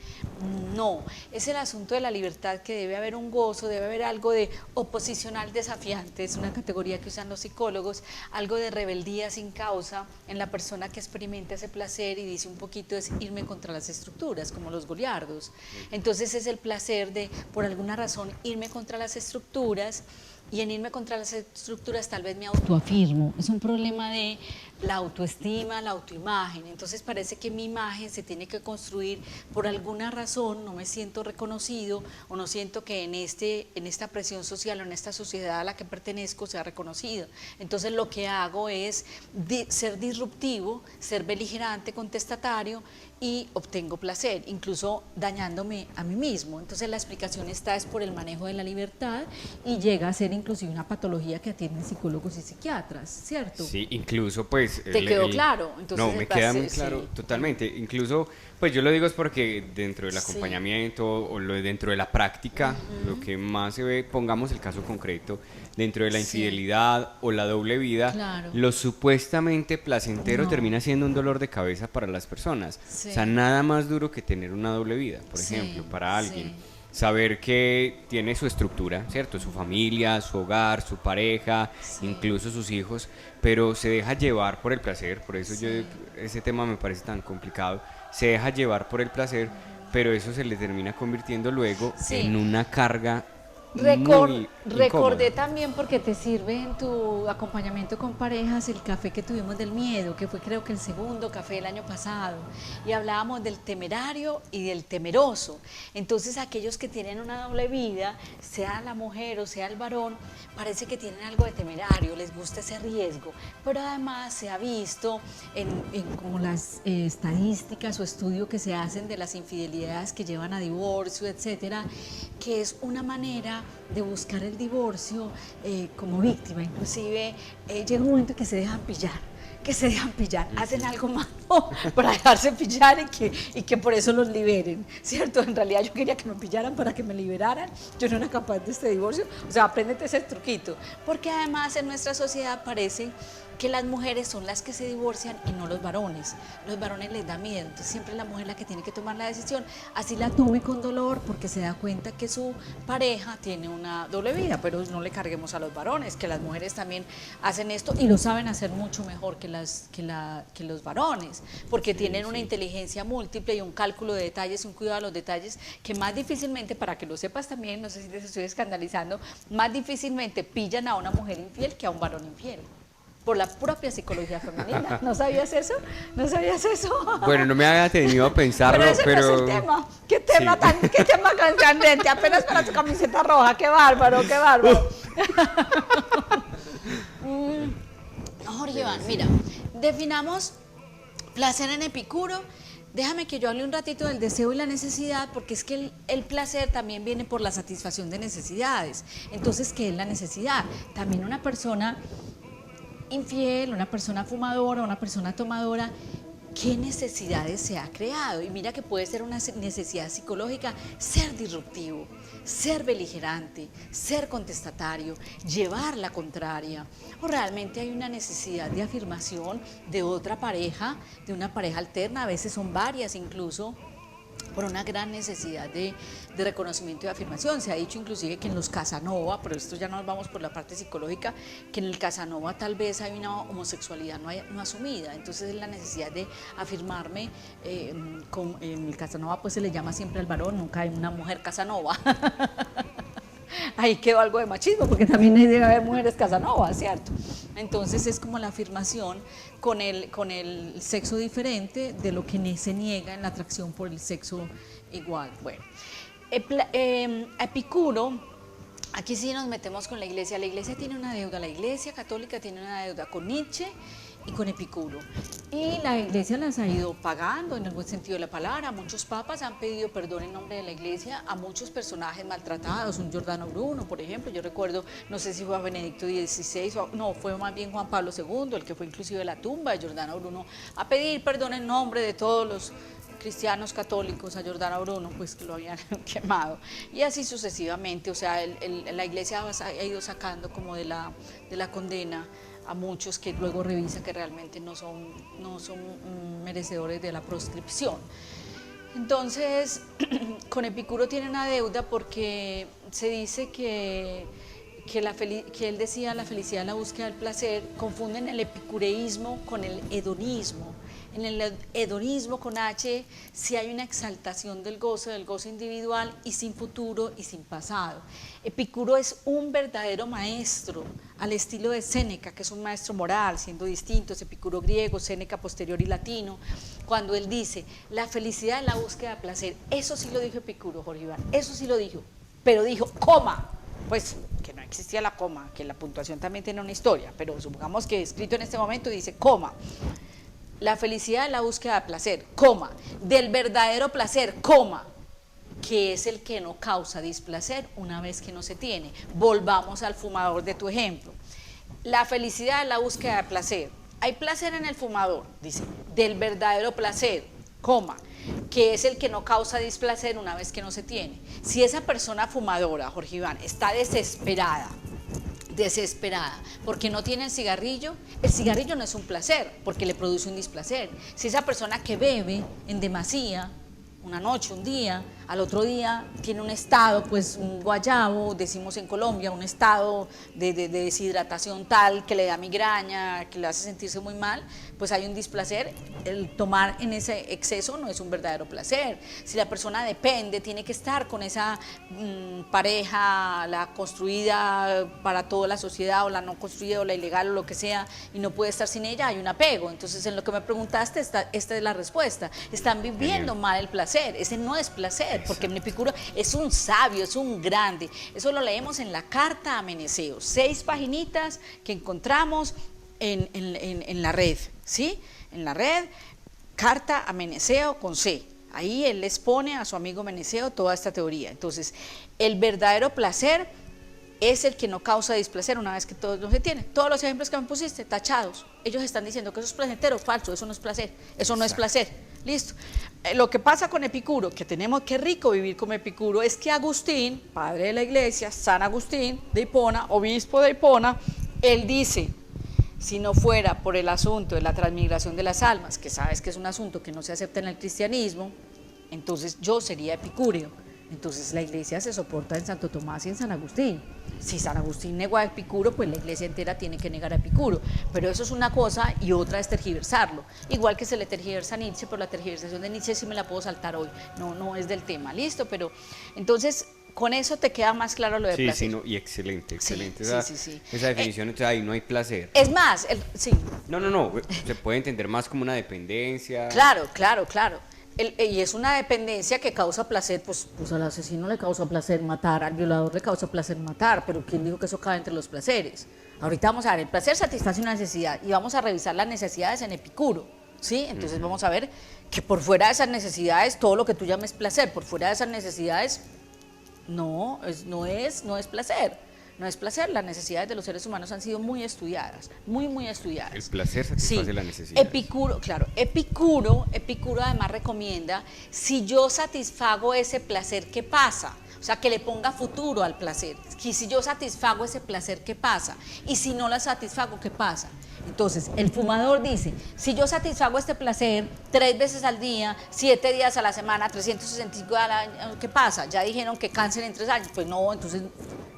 No, es el asunto de la libertad, que debe haber un gozo, debe haber algo de oposicional desafiante, es una categoría que usan los psicólogos, algo de rebeldía sin causa en la persona que experimenta ese placer y dice un poquito es irme contra las estructuras, como los goliardos. Entonces es el placer de, por alguna razón, irme contra las estructuras, y en irme contra las estructuras tal vez me autoafirmo. Es un problema de la autoestima, la autoimagen. Entonces parece que mi imagen se tiene que construir por alguna razón, no me siento reconocido o no siento que en esta presión social o en esta sociedad a la que pertenezco sea reconocido. Entonces lo que hago es ser disruptivo, ser beligerante, contestatario, y obtengo placer, incluso dañándome a mí mismo. Entonces la explicación está es por el manejo de la libertad y llega a ser inclusive una patología que atienden psicólogos y psiquiatras, ¿cierto? Sí, incluso pues pues... ¿Te quedó claro? Entonces, no, me queda muy claro, sí, totalmente. Incluso, pues yo lo digo es porque dentro del acompañamiento o dentro de la práctica, lo que más se ve, pongamos el caso concreto, dentro de la infidelidad o la doble vida, lo supuestamente placentero termina siendo un dolor de cabeza para las personas. O sea, nada más duro que tener una doble vida, por ejemplo, para alguien. Saber que tiene su estructura, ¿cierto? Su familia, su hogar, su pareja, incluso sus hijos, pero se deja llevar por el placer, por eso ese tema me parece tan complicado, se deja llevar por el placer, pero eso se le termina convirtiendo luego en una carga Recordé también, porque te sirve en tu acompañamiento con parejas, el café que tuvimos del miedo, que fue creo que el segundo café del año pasado, y hablábamos del temerario y del temeroso. Entonces aquellos que tienen una doble vida, sea la mujer o sea el varón, parece que tienen algo de temerario, les gusta ese riesgo, pero además se ha visto en como las estadísticas o estudios que se hacen de las infidelidades que llevan a divorcio, etcétera, que es una manera de buscar el divorcio como víctima. Inclusive llega un momento que se dejan pillar, hacen algo malo para dejarse pillar y que por eso los liberen, ¿cierto? En realidad yo quería que me pillaran para que me liberaran, yo no era capaz de este divorcio, o sea, apréndete ese truquito, porque además en nuestra sociedad parece que las mujeres son las que se divorcian y no los varones les da miedo, entonces siempre es la mujer la que tiene que tomar la decisión, así la tome con dolor porque se da cuenta que su pareja tiene una doble vida, pero no le carguemos a los varones, que las mujeres también hacen esto y lo saben hacer mucho mejor que los varones, porque tienen una inteligencia múltiple y un cálculo de detalles, un cuidado de los detalles que más difícilmente, para que lo sepas también, no sé si te estoy escandalizando, más difícilmente pillan a una mujer infiel que a un varón infiel. Por la propia psicología femenina. ¿No sabías eso? ¿No sabías eso? Bueno, no me había tenido a pensarlo, pero... ese no es el tema. ¿Qué tema qué tema tan candente? Apenas para tu camiseta roja. ¡Qué bárbaro, qué bárbaro! Jorge Iván, mira, definamos placer en Epicuro. Déjame que yo hable un ratito del deseo y la necesidad, porque es que el placer también viene por la satisfacción de necesidades. Entonces, ¿qué es la necesidad? También una persona infiel, una persona fumadora, una persona tomadora, ¿qué necesidades se ha creado? Y mira que puede ser una necesidad psicológica, ser disruptivo, ser beligerante, ser contestatario, llevar la contraria, o realmente hay una necesidad de afirmación de otra pareja, de una pareja alterna, a veces son varias incluso, por una gran necesidad de reconocimiento y de afirmación. Se ha dicho inclusive que en los Casanova, pero esto ya nos vamos por la parte psicológica, que en el Casanova tal vez hay una homosexualidad no asumida, entonces es la necesidad de afirmarme, en el Casanova pues se le llama siempre al varón, nunca hay una mujer Casanova. Ahí quedó algo de machismo, porque también debe haber mujeres Casanova, ¿cierto? Entonces es como la afirmación con el sexo diferente de lo que se niega en la atracción por el sexo igual. Bueno, Epicuro, aquí sí nos metemos con la iglesia tiene una deuda, la iglesia católica tiene una deuda con Nietzsche y con Epicuro, y la iglesia las ha ido pagando en el buen sentido de la palabra. Muchos papas han pedido perdón en nombre de la iglesia a muchos personajes maltratados, un Giordano Bruno, por ejemplo, yo recuerdo, no sé si fue a Benedicto XVI, no, fue más bien Juan Pablo II, el que fue inclusive a la tumba de Giordano Bruno, a pedir perdón en nombre de todos los cristianos católicos a Giordano Bruno, pues que lo habían quemado, y así sucesivamente. O sea, la iglesia ha ido sacando como de la condena a muchos que luego revisa que realmente no son merecedores de la proscripción. Entonces, con Epicuro tiene una deuda porque se dice que él decía la felicidad, la búsqueda del placer, confunden el epicureísmo con el hedonismo. En el hedonismo con H sí hay una exaltación del gozo individual y sin futuro y sin pasado. Epicuro es un verdadero maestro, al estilo de Séneca, que es un maestro moral, siendo distintos, Epicuro griego, Séneca posterior y latino, cuando él dice, la felicidad es la búsqueda de placer. Eso sí lo dijo Epicuro, Jorge Iván, eso sí lo dijo, pero dijo, coma, pues que no existía la coma, que la puntuación también tiene una historia, pero supongamos que escrito en este momento dice, coma, la felicidad es la búsqueda de placer, coma, del verdadero placer, coma, que es el que no causa displacer una vez que no se tiene. Volvamos al fumador de tu ejemplo. La felicidad es la búsqueda de placer. hay placer en el fumador, dice, del verdadero placer, coma, que es el que no causa displacer una vez que no se tiene. Si esa persona fumadora, Jorge Iván, está desesperada porque no tiene el cigarrillo no es un placer, porque le produce un displacer. Si esa persona que bebe en demasía, una noche, un día, al otro día tiene un estado, pues un guayabo, decimos en Colombia, un estado de deshidratación tal que le da migraña, que le hace sentirse muy mal, pues hay un displacer. El tomar en ese exceso no es un verdadero placer. Si la persona depende, tiene que estar con esa pareja, la construida para toda la sociedad o la no construida o la ilegal o lo que sea, y no puede estar sin ella, hay un apego. Entonces, en lo que me preguntaste, esta es la respuesta. Están viviendo mal el placer. Ese no es placer, porque Epicuro es un sabio, es un grande. Eso lo leemos en la Carta a Meneceo, 6 paginitas que encontramos en la red, ¿sí? En la red, Carta a Meneceo con C. Ahí él les pone a su amigo Meneceo toda esta teoría. Entonces, el verdadero placer es el que no causa displacer una vez que todos no se tienen. Todos los ejemplos que me pusiste, tachados. Ellos están diciendo que eso es placentero, falso, eso no es placer, eso no es placer. Listo. Lo que pasa con Epicuro, que tenemos, qué rico vivir como Epicuro, es que Agustín, padre de la iglesia, San Agustín de Hipona, obispo de Hipona, él dice, si no fuera por el asunto de la transmigración de las almas, que sabes que es un asunto que no se acepta en el cristianismo, entonces yo sería epicúreo. Entonces la iglesia se soporta en Santo Tomás y en San Agustín. Si San Agustín negó a Epicuro, pues la iglesia entera tiene que negar a Epicuro. Pero eso es una cosa y otra es tergiversarlo. Igual que se le tergiversa a Nietzsche, pero la tergiversación de Nietzsche sí me la puedo saltar hoy. No es del tema, ¿listo? Pero entonces con eso te queda más claro lo de placer. Sí, no, y excelente. Sí. Esa definición, entonces ahí no hay placer. Es más, sí. No, se puede entender más como una dependencia. Claro. Y es una dependencia que causa placer, pues al asesino le causa placer matar, al violador le causa placer matar, pero ¿quién dijo que eso cabe entre los placeres? Ahorita vamos a ver, el placer satisface una necesidad y vamos a revisar las necesidades en Epicuro, ¿sí? Entonces vamos a ver que por fuera de esas necesidades, todo lo que tú llames placer, por fuera de esas necesidades, no es placer. No es placer, las necesidades de los seres humanos han sido muy estudiadas, muy estudiadas. El placer satisface la necesidad. Epicuro además recomienda, si yo satisfago ese placer, ¿qué pasa? O sea, que le ponga futuro al placer. Y si yo satisfago ese placer, ¿qué pasa? Y si no la satisfago, ¿qué pasa? Entonces, el fumador dice, si yo satisfago este placer 3 veces al día, 7 días a la semana, 365 al año, ¿qué pasa? Ya dijeron que cáncer en 3 años. Pues no, entonces,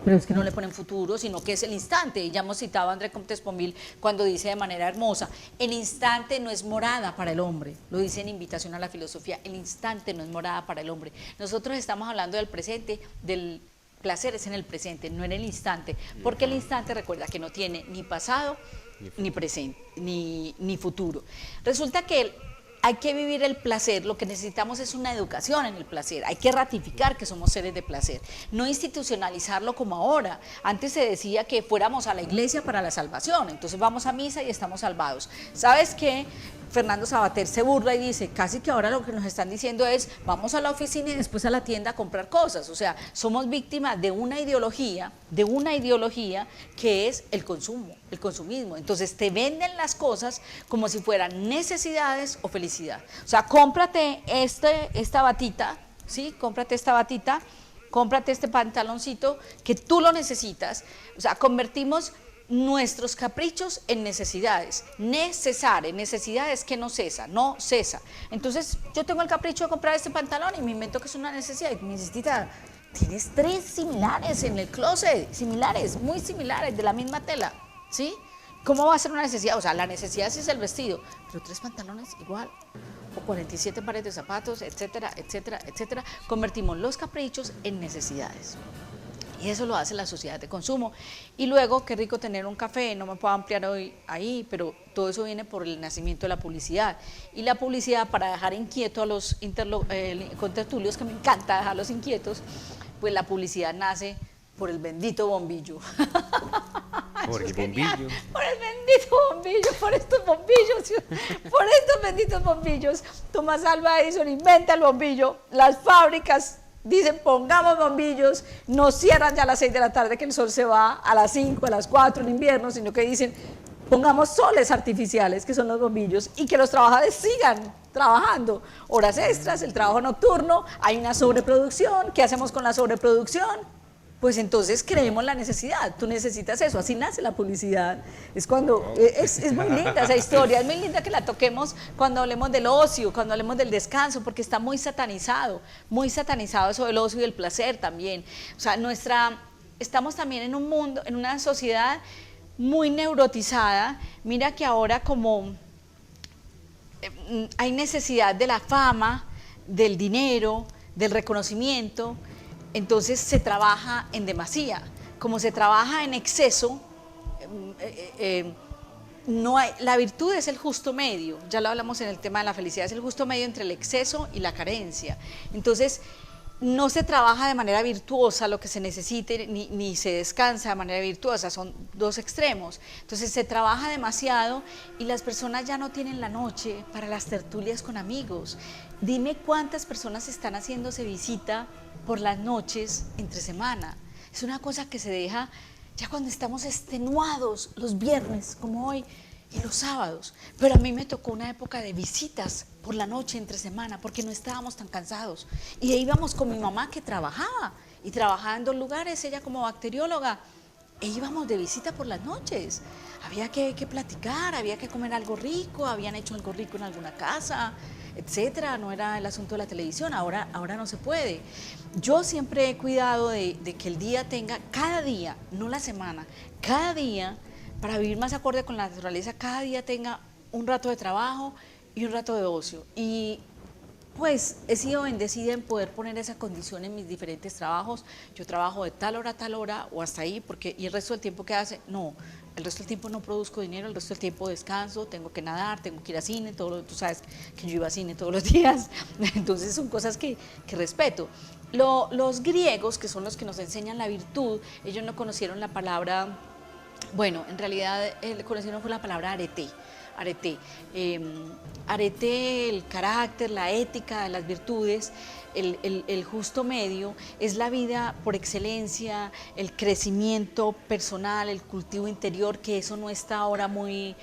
pero es que no le ponen futuro, sino que es el instante. Y ya hemos citado a André Comte Sponville cuando dice de manera hermosa, el instante no es morada para el hombre. Lo dice en Invitación a la Filosofía, el instante no es morada para el hombre. Nosotros estamos hablando del presente, del placer es en el presente, no en el instante. Porque el instante, recuerda que no tiene ni pasado, ni presente, ni futuro. Resulta que hay que vivir el placer, lo que necesitamos es una educación en el placer, hay que ratificar que somos seres de placer, no institucionalizarlo como ahora. Antes se decía que fuéramos a la iglesia para la salvación, entonces vamos a misa y estamos salvados. ¿Sabes qué? Fernando Sabater se burla y dice, casi que ahora lo que nos están diciendo es, vamos a la oficina y después a la tienda a comprar cosas. O sea, somos víctimas de una ideología que es el consumo, el consumismo. Entonces te venden las cosas como si fueran necesidades o felicidad. O sea, cómprate esta batita, ¿sí? Cómprate esta batita, cómprate este pantaloncito que tú lo necesitas. O sea, convertimos nuestros caprichos en necesidades, necesidades que no cesa. Entonces yo tengo el capricho de comprar este pantalón y me invento que es una necesidad y me necesita, tienes 3 similares en el closet, muy similares, de la misma tela, ¿sí? ¿Cómo va a ser una necesidad? O sea, la necesidad sí es el vestido, pero 3 pantalones igual, o 47 pares de zapatos, etcétera. Convertimos los caprichos en necesidades. Y eso lo hace la sociedad de consumo. Y luego, qué rico tener un café, no me puedo ampliar hoy ahí, pero todo eso viene por el nacimiento de la publicidad. Y la publicidad, para dejar inquieto a los contertulios, que me encanta dejarlos inquietos, pues la publicidad nace por el bendito bombillo. Por el bombillo. Por el bendito bombillo, por estos benditos bombillos. Thomas Alva Edison inventa el bombillo, las fábricas dicen pongamos bombillos, no cierran ya a las 6 de la tarde que el sol se va, a las 5, a las 4 en invierno, sino que dicen Pongamos soles artificiales, que son los bombillos, y que los trabajadores sigan trabajando. Horas extras, el trabajo nocturno, hay una sobreproducción. ¿Qué hacemos con la sobreproducción? Pues entonces creemos la necesidad. Tú necesitas eso, así nace la publicidad. Es cuando, es muy linda esa historia, es muy linda que la toquemos cuando hablemos del ocio, cuando hablemos del descanso, porque está muy satanizado eso del ocio y del placer también. O sea, estamos también en un mundo, en una sociedad muy neurotizada. Mira que ahora como hay necesidad de la fama, del dinero, del reconocimiento, entonces se trabaja en demasía. Como se trabaja en exceso, la virtud es el justo medio, ya lo hablamos en el tema de la felicidad, es el justo medio entre el exceso y la carencia. Entonces, no se trabaja de manera virtuosa lo que se necesite, ni se descansa de manera virtuosa, son dos extremos. Entonces se trabaja demasiado y las personas ya no tienen la noche para las tertulias con amigos. Dime cuántas personas están haciéndose visita por las noches entre semana. Es una cosa que se deja ya cuando estamos extenuados los viernes, como hoy, y los sábados. Pero a mí me tocó una época de visitas por la noche entre semana porque no estábamos tan cansados. Y íbamos con mi mamá que trabajaba, y trabajaba en 2 lugares, ella como bacterióloga, e íbamos de visita por las noches. Había que platicar, había que comer algo rico, habían hecho algo rico en alguna casa, etcétera. No era el asunto de la televisión, ahora no se puede. Yo siempre he cuidado de que el día tenga, cada día, no la semana, cada día, para vivir más acorde con la naturaleza, cada día tenga un rato de trabajo y un rato de ocio. Y pues he sido bendecida en poder poner esa condición en mis diferentes trabajos. Yo trabajo de tal hora o hasta ahí, y el resto del tiempo que hace, no, el resto del tiempo no produzco dinero, el resto del tiempo descanso, tengo que nadar, tengo que ir a cine, tú sabes que yo iba a cine todos los días, entonces son cosas que respeto. Los griegos, que son los que nos enseñan la virtud, ellos no conocieron la palabra. Bueno, en realidad el conocido fue la palabra arete. Arete, el carácter, la ética, las virtudes, el justo medio, es la vida por excelencia, el crecimiento personal, el cultivo interior, que eso no está ahora muy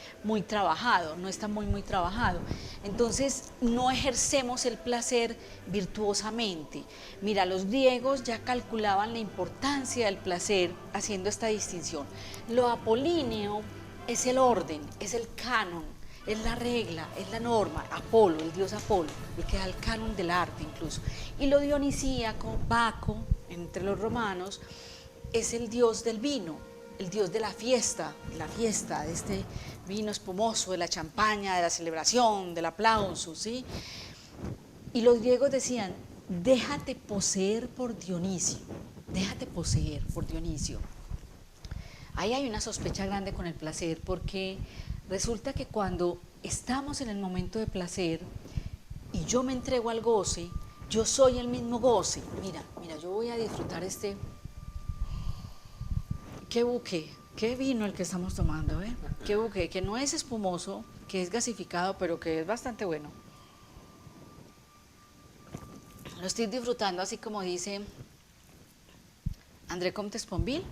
trabajado, no está muy trabajado. Entonces no ejercemos el placer virtuosamente. Mira, los griegos ya calculaban la importancia del placer haciendo esta distinción. Lo apolíneo es el orden, es el canon, es la regla, es la norma. Apolo, el dios Apolo, el que da el canon del arte incluso. Y lo dionisíaco, Baco, entre los romanos, es el dios del vino, el dios de la fiesta de este vino espumoso, de la champaña, de la celebración, del aplauso, ¿sí? Y los griegos decían, déjate poseer por Dionisio, déjate poseer por Dionisio. Ahí hay una sospecha grande con el placer, porque resulta que cuando estamos en el momento de placer y yo me entrego al goce, yo soy el mismo goce. Mira, yo voy a disfrutar qué buque, qué vino el que estamos tomando, ¿eh? Qué buque, que no es espumoso, que es gasificado, pero que es bastante bueno. Lo estoy disfrutando así como dice André Comte Sponville.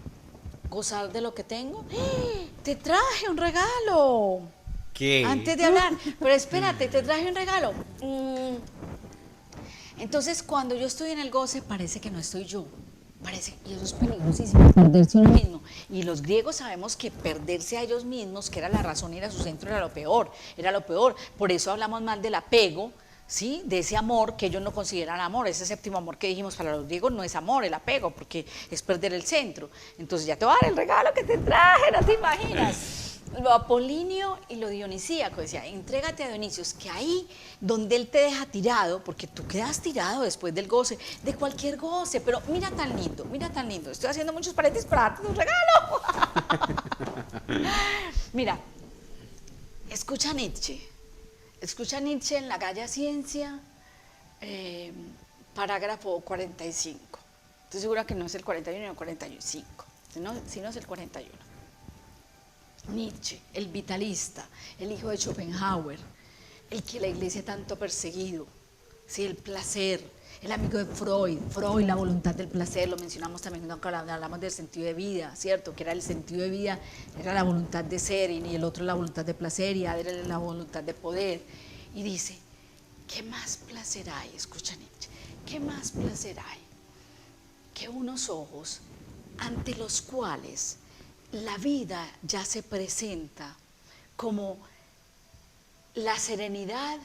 Gozar de lo que tengo. ¡Eh! Te traje un regalo. ¿Qué? Antes de hablar, pero espérate, te traje un regalo. Entonces, cuando yo estoy en el goce, parece que no estoy yo. Y eso es peligrosísimo, perderse a uno mismo. Y los griegos sabemos que perderse a ellos mismos, que era la razón, era su centro, era lo peor. Por eso hablamos mal del apego, ¿sí? De ese amor que ellos no consideran amor, ese séptimo amor que dijimos para los griegos no es amor, el apego, porque es perder el centro. Entonces ya te voy a dar el regalo que te traje, no te imaginas. Lo apolíneo y lo dionisíaco, decía, entrégate a Dionisio, es que ahí donde él te deja tirado, porque tú quedas tirado después del goce, de cualquier goce, pero mira tan lindo, estoy haciendo muchos paréntesis para darte un regalo. Mira, escucha Nietzsche en La Galla Ciencia, parágrafo 45. Estoy segura que no es el 41 ni el 45, si no es el 41. Nietzsche, el vitalista, el hijo de Schopenhauer, el que la iglesia tanto ha perseguido, ¿sí? El placer, el amigo de Freud, la voluntad del placer, lo mencionamos también cuando hablamos del sentido de vida, ¿cierto? Que era el sentido de vida, era la voluntad de ser, y el otro la voluntad de placer, y era la voluntad de poder. Y dice, ¿qué más placer hay? Escucha Nietzsche, ¿qué más placer hay que unos ojos ante los cuales la vida ya se presenta como la serenidad,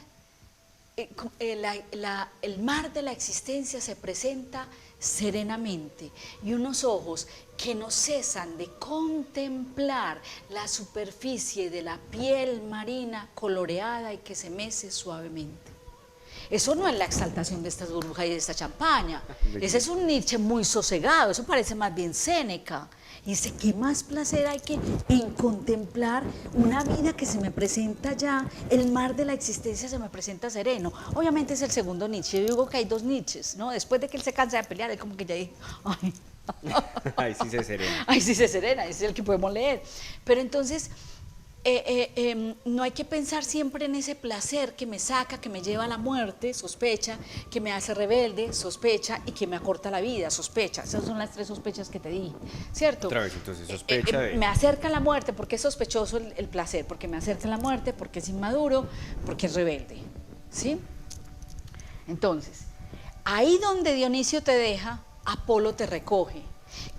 el mar de la existencia se presenta serenamente, y unos ojos que no cesan de contemplar la superficie de la piel marina coloreada y que se mece suavemente? Eso no es la exaltación de estas burbujas y de esta champaña. Ese es un Nietzsche muy sosegado, eso parece más bien Séneca. Y dice, ¿qué más placer hay que en contemplar una vida que se me presenta ya, el mar de la existencia se me presenta sereno? Obviamente es el segundo Nietzsche, yo digo que hay dos Nietzsches, ¿no? Después de que él se cansa de pelear, él como que ya dice, ay, ahí sí se serena. Ahí sí se serena, ese es el que podemos leer. Pero entonces, no hay que pensar siempre en ese placer que me saca, que me lleva a la muerte, sospecha, que me hace rebelde, sospecha, y que me acorta la vida, sospecha. Esas son las tres sospechas que te dije, ¿cierto? Otra vez, entonces, sospecha de... Me acerca a la muerte porque es sospechoso el placer, porque me acerca a la muerte, porque es inmaduro, porque es rebelde, ¿sí? Entonces, ahí donde Dionisio te deja, Apolo te recoge.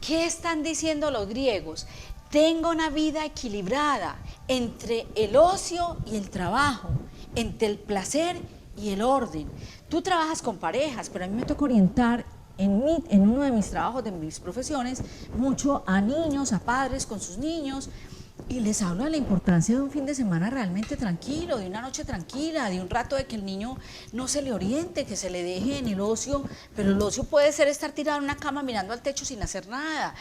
¿Qué están diciendo los griegos? Tengo una vida equilibrada entre el ocio y el trabajo, entre el placer y el orden. Tú trabajas con parejas, pero a mí me toca orientar en uno de mis trabajos, de mis profesiones, mucho a niños, a padres con sus niños, y les hablo de la importancia de un fin de semana realmente tranquilo, de una noche tranquila, de un rato de que el niño no se le oriente, que se le deje en el ocio, pero el ocio puede ser estar tirado en una cama mirando al techo sin hacer nada.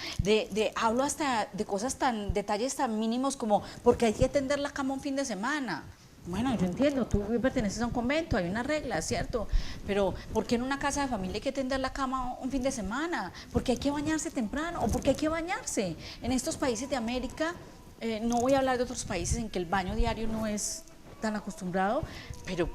Hablo hasta de cosas detalles tan mínimos como porque hay que tender la cama un fin de semana. Bueno, yo entiendo, tú perteneces a un convento, hay una regla, ¿cierto? Pero ¿por qué en una casa de familia hay que tender la cama un fin de semana? ¿Porque hay que bañarse temprano o porque hay que bañarse? En estos países de América, no voy a hablar de otros países en que el baño diario no es tan acostumbrado, pero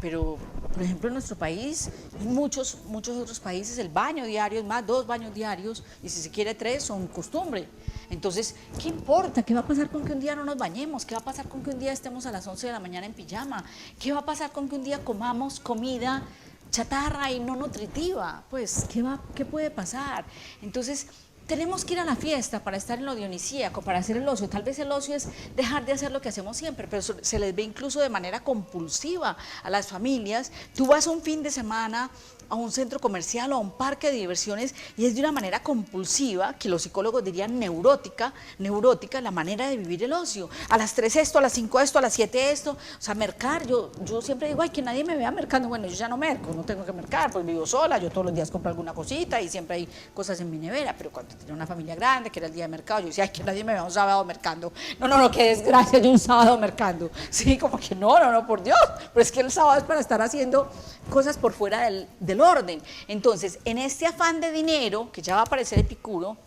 por ejemplo en nuestro país y muchos otros países el baño diario es más, 2 baños diarios, y si se quiere 3 son costumbre. Entonces, ¿qué importa? ¿Qué va a pasar con que un día no nos bañemos? ¿Qué va a pasar con que un día estemos a las 11 de la mañana en pijama? ¿Qué va a pasar con que un día comamos comida chatarra y no nutritiva? Pues, ¿qué puede pasar? Entonces, tenemos que ir a la fiesta para estar en lo dionisíaco, para hacer el ocio. Tal vez el ocio es dejar de hacer lo que hacemos siempre, pero se les ve incluso de manera compulsiva a las familias. Tú vas un fin de semana a un centro comercial o a un parque de diversiones y es de una manera compulsiva, que los psicólogos dirían neurótica la manera de vivir el ocio. A las 3 esto, a las 5 esto, a las 7 esto, o sea, mercar. Yo siempre digo, ay, que nadie me vea mercando. Bueno, yo ya no merco, no tengo que mercar, pues vivo sola, yo todos los días compro alguna cosita y siempre hay cosas en mi nevera, pero cuando tenía una familia grande, que era el día de mercado, yo decía, ay, que nadie me vea un sábado mercando. No, qué desgracia, yo un sábado mercando. Sí, como que no, por Dios, pero es que el sábado es para estar haciendo cosas por fuera del orden. Entonces, en este afán de dinero, que ya va a aparecer Epicuro,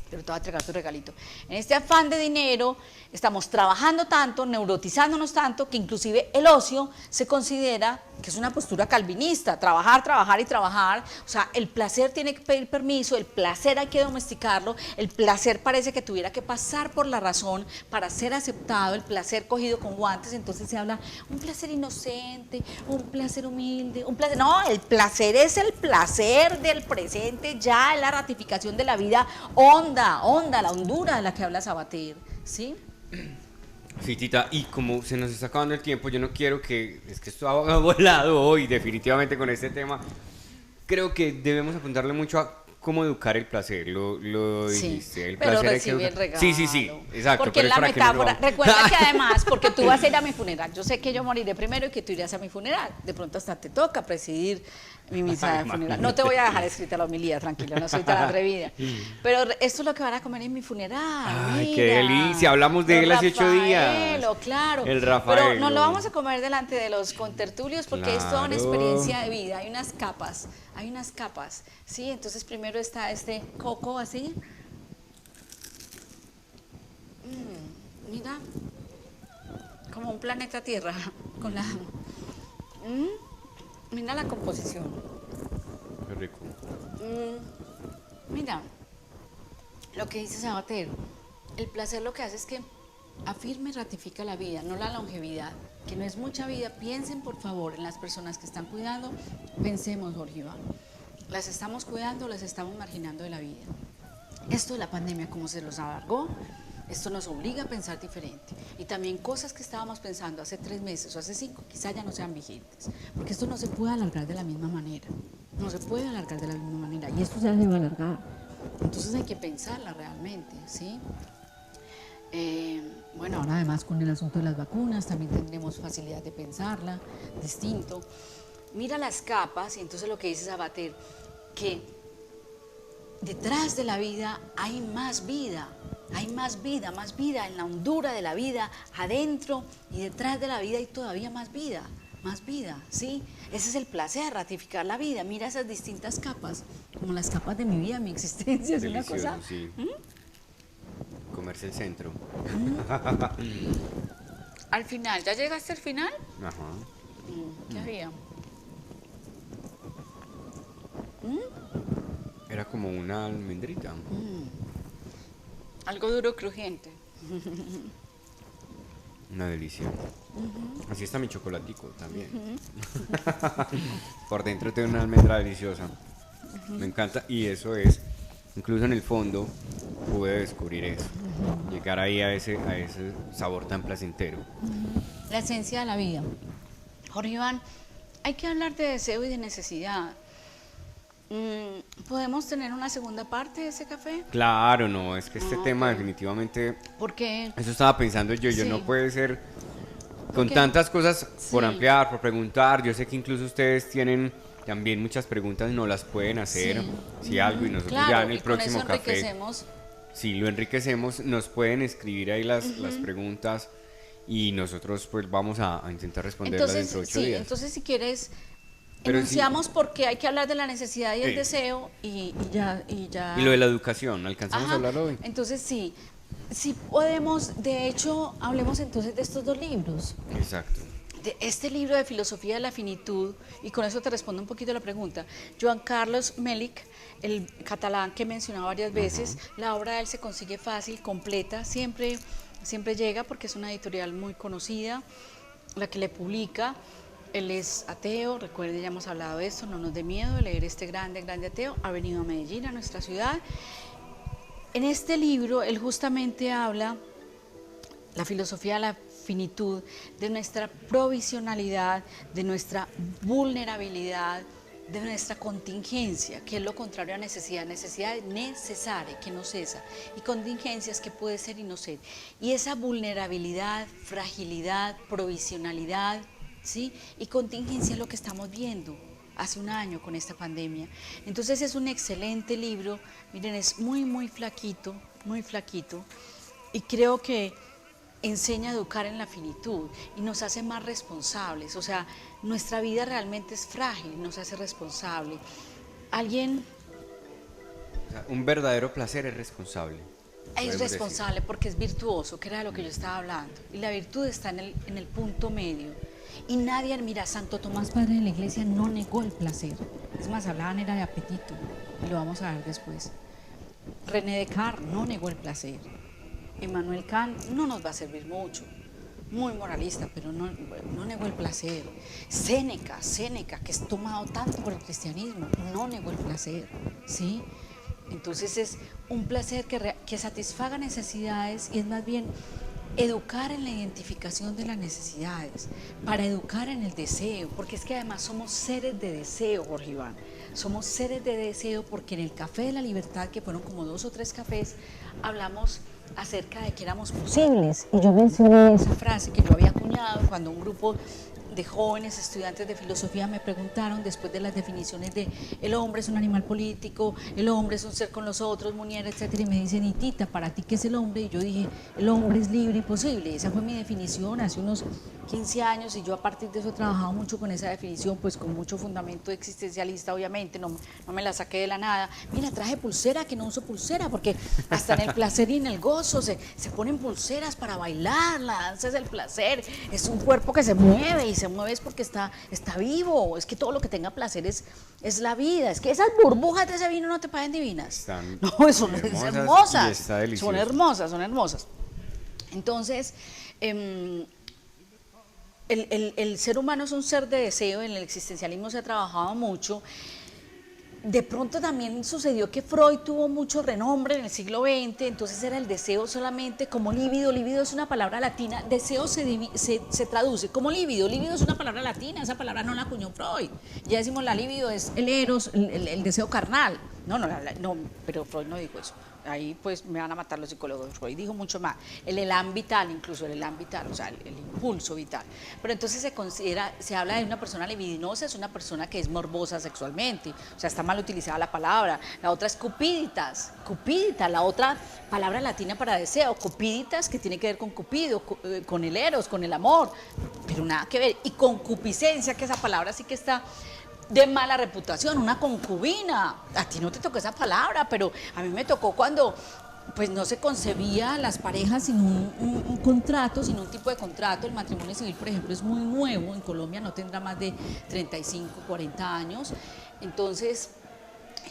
pero te voy a entregar tu regalito, en este afán de dinero estamos trabajando tanto, neurotizándonos tanto, que inclusive el ocio se considera que es una postura calvinista, trabajar y trabajar. O sea, el placer tiene que pedir permiso, el placer hay que domesticarlo, el placer parece que tuviera que pasar por la razón para ser aceptado, el placer cogido con guantes. Entonces se habla un placer inocente, un placer humilde, un placer... No, el placer es el placer del presente, ya es la ratificación de la vida honda, la hondura de la que habla Sabater, ¿sí? Sí, Tita, y como se nos está acabando el tiempo, yo no quiero que, es que esto ha volado hoy definitivamente con este tema, creo que debemos apuntarle mucho a cómo educar el placer, lo dijiste, el pero placer recibí el regalo. Sí, exacto. Porque la metáfora, recuerda que además, porque tú vas a ir a mi funeral, yo sé que yo moriré primero y que tú irás a mi funeral, de pronto hasta te toca presidir mi misa de funeral. No te voy a dejar escrita la homilía, tranquilo, no soy tan atrevida. Pero esto es lo que van a comer en mi funeral. Ay, mira. qué delicia, hablamos de él hace 8 días. Claro. El Rafael. Pero nos lo vamos a comer delante de los contertulios porque es toda una experiencia de vida, hay unas capas, ¿sí? Entonces primero está este coco así. Mira, como un planeta Tierra, con la... Mira la composición. Qué rico. Mira, lo que dice Sabater, el placer lo que hace es que afirma y ratifica la vida, no la longevidad, que no es mucha vida. Piensen por favor en las personas que están cuidando, pensemos, Jorge Iván, las estamos cuidando, las estamos marginando de la vida. Esto de la pandemia, como se los alargó, esto nos obliga a pensar diferente. Y también cosas que estábamos pensando hace 3 meses o hace 5, quizá ya no sean vigentes, porque esto no se puede alargar de la misma manera, no se puede alargar de la misma manera, y esto ya se va a alargar. Entonces hay que pensarla realmente, ¿sí? Bueno, ahora además con el asunto de las vacunas también tendremos facilidad de pensarla, distinto. Mira las capas, y entonces lo que dice Sabater, que detrás de la vida hay más vida, más vida en la hondura de la vida, adentro y detrás de la vida hay todavía más vida, ¿sí? Ese es el placer, ratificar la vida. Mira esas distintas capas, como las capas de mi vida, mi existencia, es una cosa. Sí. Comerse el centro. Al final, ¿ya llegaste al final? Ajá. ¿Qué había? Era como una almendrita. Algo duro, crujiente. Una delicia. Así está mi chocolatico también. Por dentro tiene una almendra deliciosa. Me encanta, y eso es, incluso en el fondo pude descubrir eso. Llegar ahí a ese sabor tan placentero. La esencia de la vida. Jorge Iván, hay que hablar de deseo y de necesidad. ¿Podemos tener una segunda parte de ese café? Claro, no, es que este tema definitivamente... ¿Por qué? Eso estaba pensando yo, Sí. no puede ser con tantas cosas por ampliar, por preguntar. Yo sé que incluso ustedes tienen también muchas preguntas y no las pueden hacer, si algo, y nosotros Claro, ya en el y próximo con eso café, enriquecemos. si lo enriquecemos, nos pueden escribir ahí las preguntas y nosotros pues vamos a intentar responderlas Entonces, dentro de 8 días. entonces si quieres, Pero enunciamos por qué hay que hablar de la necesidad y el deseo y ya. Y lo de la educación, ¿alcanzamos a hablarlo hoy? Entonces sí podemos, de hecho, hablemos entonces de estos 2 libros. Exacto. De este libro de Filosofía de la Finitud, y con eso te respondo un poquito la pregunta. Joan Carlos Melic, el catalán que he mencionado varias veces, la obra de él se consigue fácil, completa, siempre llega porque es una editorial muy conocida, la que le publica. Él es ateo, recuerde, ya hemos hablado de esto, no nos dé miedo de leer este grande ateo, ha venido a Medellín, a nuestra ciudad. En este libro, él justamente habla, la filosofía de la finitud, de nuestra provisionalidad, de nuestra vulnerabilidad, de nuestra contingencia, que es lo contrario a necesidad necesaria, que no cesa, y contingencias que puede ser y no ser. Y esa vulnerabilidad, fragilidad, provisionalidad, ¿sí? Y contingencia es lo que estamos viendo hace un año con esta pandemia. Entonces es un excelente libro, miren, es muy flaquito, y creo que enseña a educar en la finitud y nos hace más responsables. O sea, nuestra vida realmente es frágil, nos hace responsable. Alguien... O sea, un verdadero placer es responsable. Es responsable porque es virtuoso, que era de lo que yo estaba hablando. Y la virtud está en el punto medio. Y nadie, mira, Santo Tomás, padre de la iglesia, no negó el placer. Es más, hablaban era de apetito, y lo vamos a ver después. René Descartes no negó el placer. Immanuel Kant no nos va a servir mucho, muy moralista, pero no negó el placer. Séneca, que es tomado tanto por el cristianismo, no negó el placer, ¿sí? Entonces es un placer que satisfaga necesidades, y es más bien educar en la identificación de las necesidades, para educar en el deseo, porque es que además somos seres de deseo, Jorge Iván. Somos seres de deseo porque en el Café de la Libertad, que fueron como 2 o 3 cafés, hablamos acerca de que éramos posibles. Y yo mencioné esa frase que yo había acuñado cuando un grupo de jóvenes estudiantes de filosofía me preguntaron, después de las definiciones de el hombre es un animal político, el hombre es un ser con los otros, muñera, etcétera, y me dicen, y Tita, ¿para ti qué es el hombre? Y yo dije, el hombre es libre y posible. Esa fue mi definición hace unos 15 años y yo a partir de eso he trabajado mucho con esa definición, pues con mucho fundamento existencialista, obviamente, no me la saqué de la nada. Mira, traje pulsera, que no uso pulsera, porque hasta en el placer y en el gozo se ponen pulseras para bailar, la danza es el placer, es un cuerpo que se mueve y se mueve es porque está vivo, es que todo lo que tenga placer es la vida, es que esas burbujas de ese vino no te parecen divinas. No, son hermosas, son hermosas. Entonces, el ser humano es un ser de deseo, en el existencialismo se ha trabajado mucho. De pronto también sucedió que Freud tuvo mucho renombre en el siglo XX, entonces era el deseo solamente como líbido. Líbido es una palabra latina, deseo se traduce como líbido. Líbido es una palabra latina, esa palabra no la acuñó Freud. Ya decimos la libido es el eros, el deseo carnal. No, pero Freud no dijo eso. Ahí pues me van a matar los psicólogos. Freud dijo mucho más, el elan vital, incluso el elan vital, o sea, el impulso vital. Pero entonces se habla de una persona libidinosa, es una persona que es morbosa sexualmente, o sea, está mal utilizada la palabra. La otra es cupiditas, la otra palabra latina para deseo, cupiditas, que tiene que ver con Cupido, con el eros, con el amor, pero nada que ver. Y concupiscencia, que esa palabra sí que está de mala reputación, una concubina. A ti no te tocó esa palabra, pero a mí me tocó cuando pues no se concebía las parejas sin un contrato, sin un tipo de contrato. El matrimonio civil, por ejemplo, es muy nuevo, en Colombia no tendrá más de 35, 40 años, entonces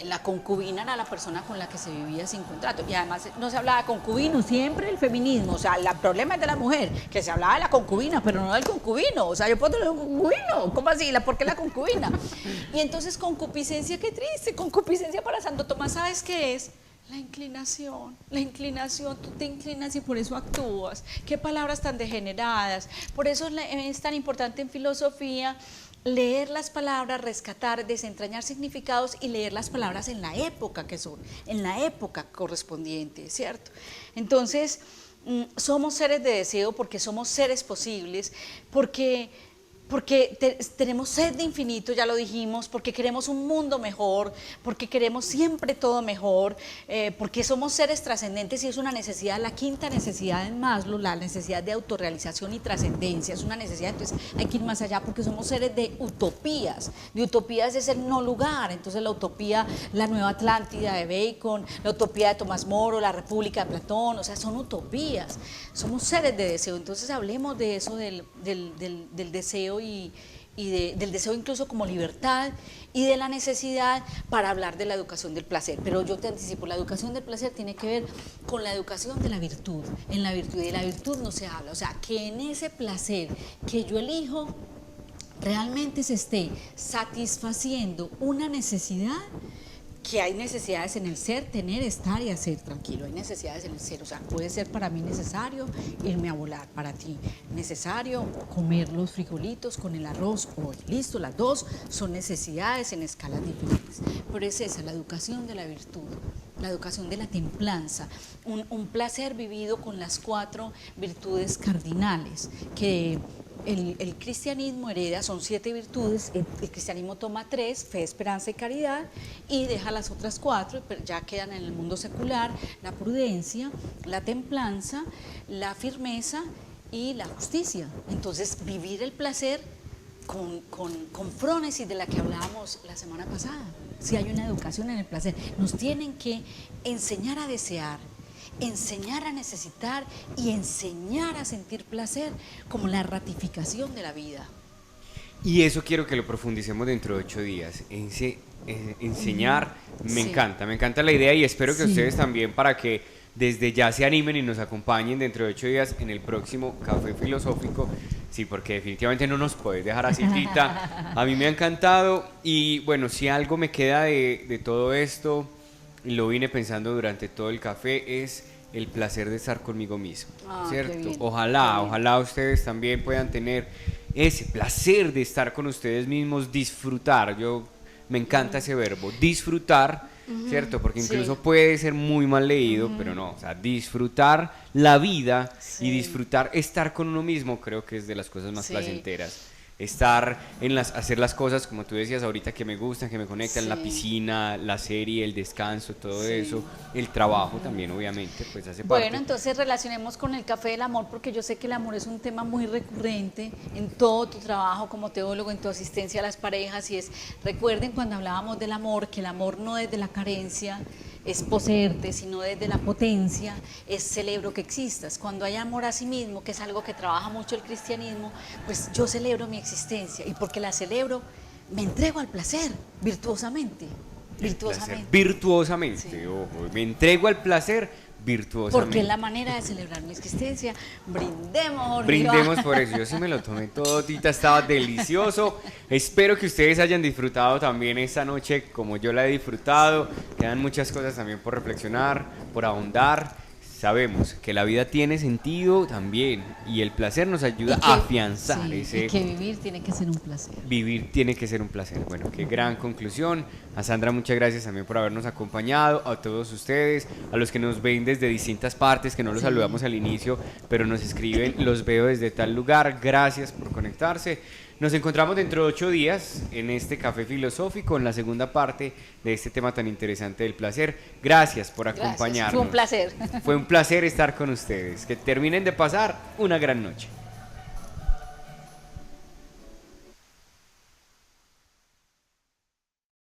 la concubina era la persona con la que se vivía sin contrato, y además no se hablaba de concubino, siempre el feminismo, o sea, el problema es de la mujer, que se hablaba de la concubina, pero no del concubino, o sea, yo puedo tener un concubino, ¿cómo así? ¿Por qué la concubina? Y entonces concupiscencia, qué triste, concupiscencia para Santo Tomás, ¿sabes qué es? La inclinación, tú te inclinas y por eso actúas. Qué palabras tan degeneradas. Por eso es tan importante en filosofía leer las palabras, rescatar, desentrañar significados y leer las palabras en la época que son, en la época correspondiente, ¿cierto? Entonces, somos seres de deseo porque somos seres posibles, porque tenemos sed de infinito, ya lo dijimos, porque queremos un mundo mejor, porque queremos siempre todo mejor, porque somos seres trascendentes y es una necesidad, la quinta necesidad en Maslow, la necesidad de autorrealización y trascendencia, es una necesidad, entonces hay que ir más allá porque somos seres de utopías es el no lugar, entonces la utopía, la Nueva Atlántida de Bacon, la utopía de Tomás Moro, la República de Platón, o sea, son utopías, somos seres de deseo, entonces hablemos de eso, del deseo y del deseo incluso como libertad y de la necesidad para hablar de la educación del placer. Pero yo te anticipo, la educación del placer tiene que ver con la educación de la virtud. En la virtud, y de la virtud no se habla, o sea, que en ese placer que yo elijo realmente se esté satisfaciendo una necesidad, que hay necesidades en el ser, tener, estar y hacer, tranquilo, hay necesidades en el ser, o sea, puede ser para mí necesario irme a volar, para ti necesario comer los frijolitos con el arroz hoy, listo, las dos son necesidades en escalas diferentes, pero es esa, la educación de la virtud, la educación de la templanza, un placer vivido con las 4 virtudes cardinales que el cristianismo hereda, son 7 virtudes, el cristianismo toma 3, fe, esperanza y caridad, y deja las otras 4, pero ya quedan en el mundo secular, la prudencia, la templanza, la firmeza y la justicia. Entonces, vivir el placer con frónesis de la que hablábamos la semana pasada. Si hay una educación en el placer, nos tienen que enseñar a desear, enseñar a necesitar y enseñar a sentir placer como la ratificación de la vida. Y eso quiero que lo profundicemos dentro de 8 días. Enseñar, me encanta la idea y espero que ustedes también, para que desde ya se animen y nos acompañen dentro de 8 días en el próximo Café Filosófico. Sí, porque definitivamente no nos puedes dejar así, Tita. A mí me ha encantado y bueno, si algo me queda de todo esto, y lo vine pensando durante todo el café, es el placer de estar conmigo mismo, ¿cierto? Ojalá ustedes también puedan tener ese placer de estar con ustedes mismos, disfrutar. Me encanta ese verbo, disfrutar, ¿cierto? Porque incluso puede ser muy mal leído, pero no, o sea, disfrutar la vida y disfrutar estar con uno mismo, creo que es de las cosas más placenteras hacer las cosas como tú decías ahorita que me gustan, que me conectan, la piscina, la serie, el descanso, todo eso, el trabajo también obviamente, pues hace parte. Bueno, entonces relacionemos con el café del amor, porque yo sé que el amor es un tema muy recurrente en todo tu trabajo como teólogo, en tu asistencia a las parejas, y recuerden cuando hablábamos del amor, que el amor no desde la carencia es poseerte, sino desde la potencia, es celebro que existas. Cuando hay amor a sí mismo, que es algo que trabaja mucho el cristianismo, pues yo celebro mi existencia, y porque la celebro, me entrego al placer virtuosamente. Virtuosamente, ojo, me entrego al placer virtuosamente. Porque es la manera de celebrar mi existencia. Brindemos, Jorge. Brindemos por eso. Yo sí me lo tomé todo, Tita, estaba delicioso. Espero que ustedes hayan disfrutado también esta noche como yo la he disfrutado. Quedan muchas cosas también por reflexionar, por ahondar. Sabemos que la vida tiene sentido también y el placer nos ayuda a afianzar ese... Y que vivir tiene que ser un placer. Vivir tiene que ser un placer. Bueno, qué gran conclusión. A Sandra, muchas gracias también por habernos acompañado. A todos ustedes, a los que nos ven desde distintas partes, que no los saludamos al inicio, pero nos escriben, los veo desde tal lugar. Gracias por conectarse. Nos encontramos dentro de 8 días en este Café Filosófico, en la segunda parte de este tema tan interesante del placer. Gracias por acompañarnos. Fue un placer. Fue un placer estar con ustedes. Que terminen de pasar una gran noche.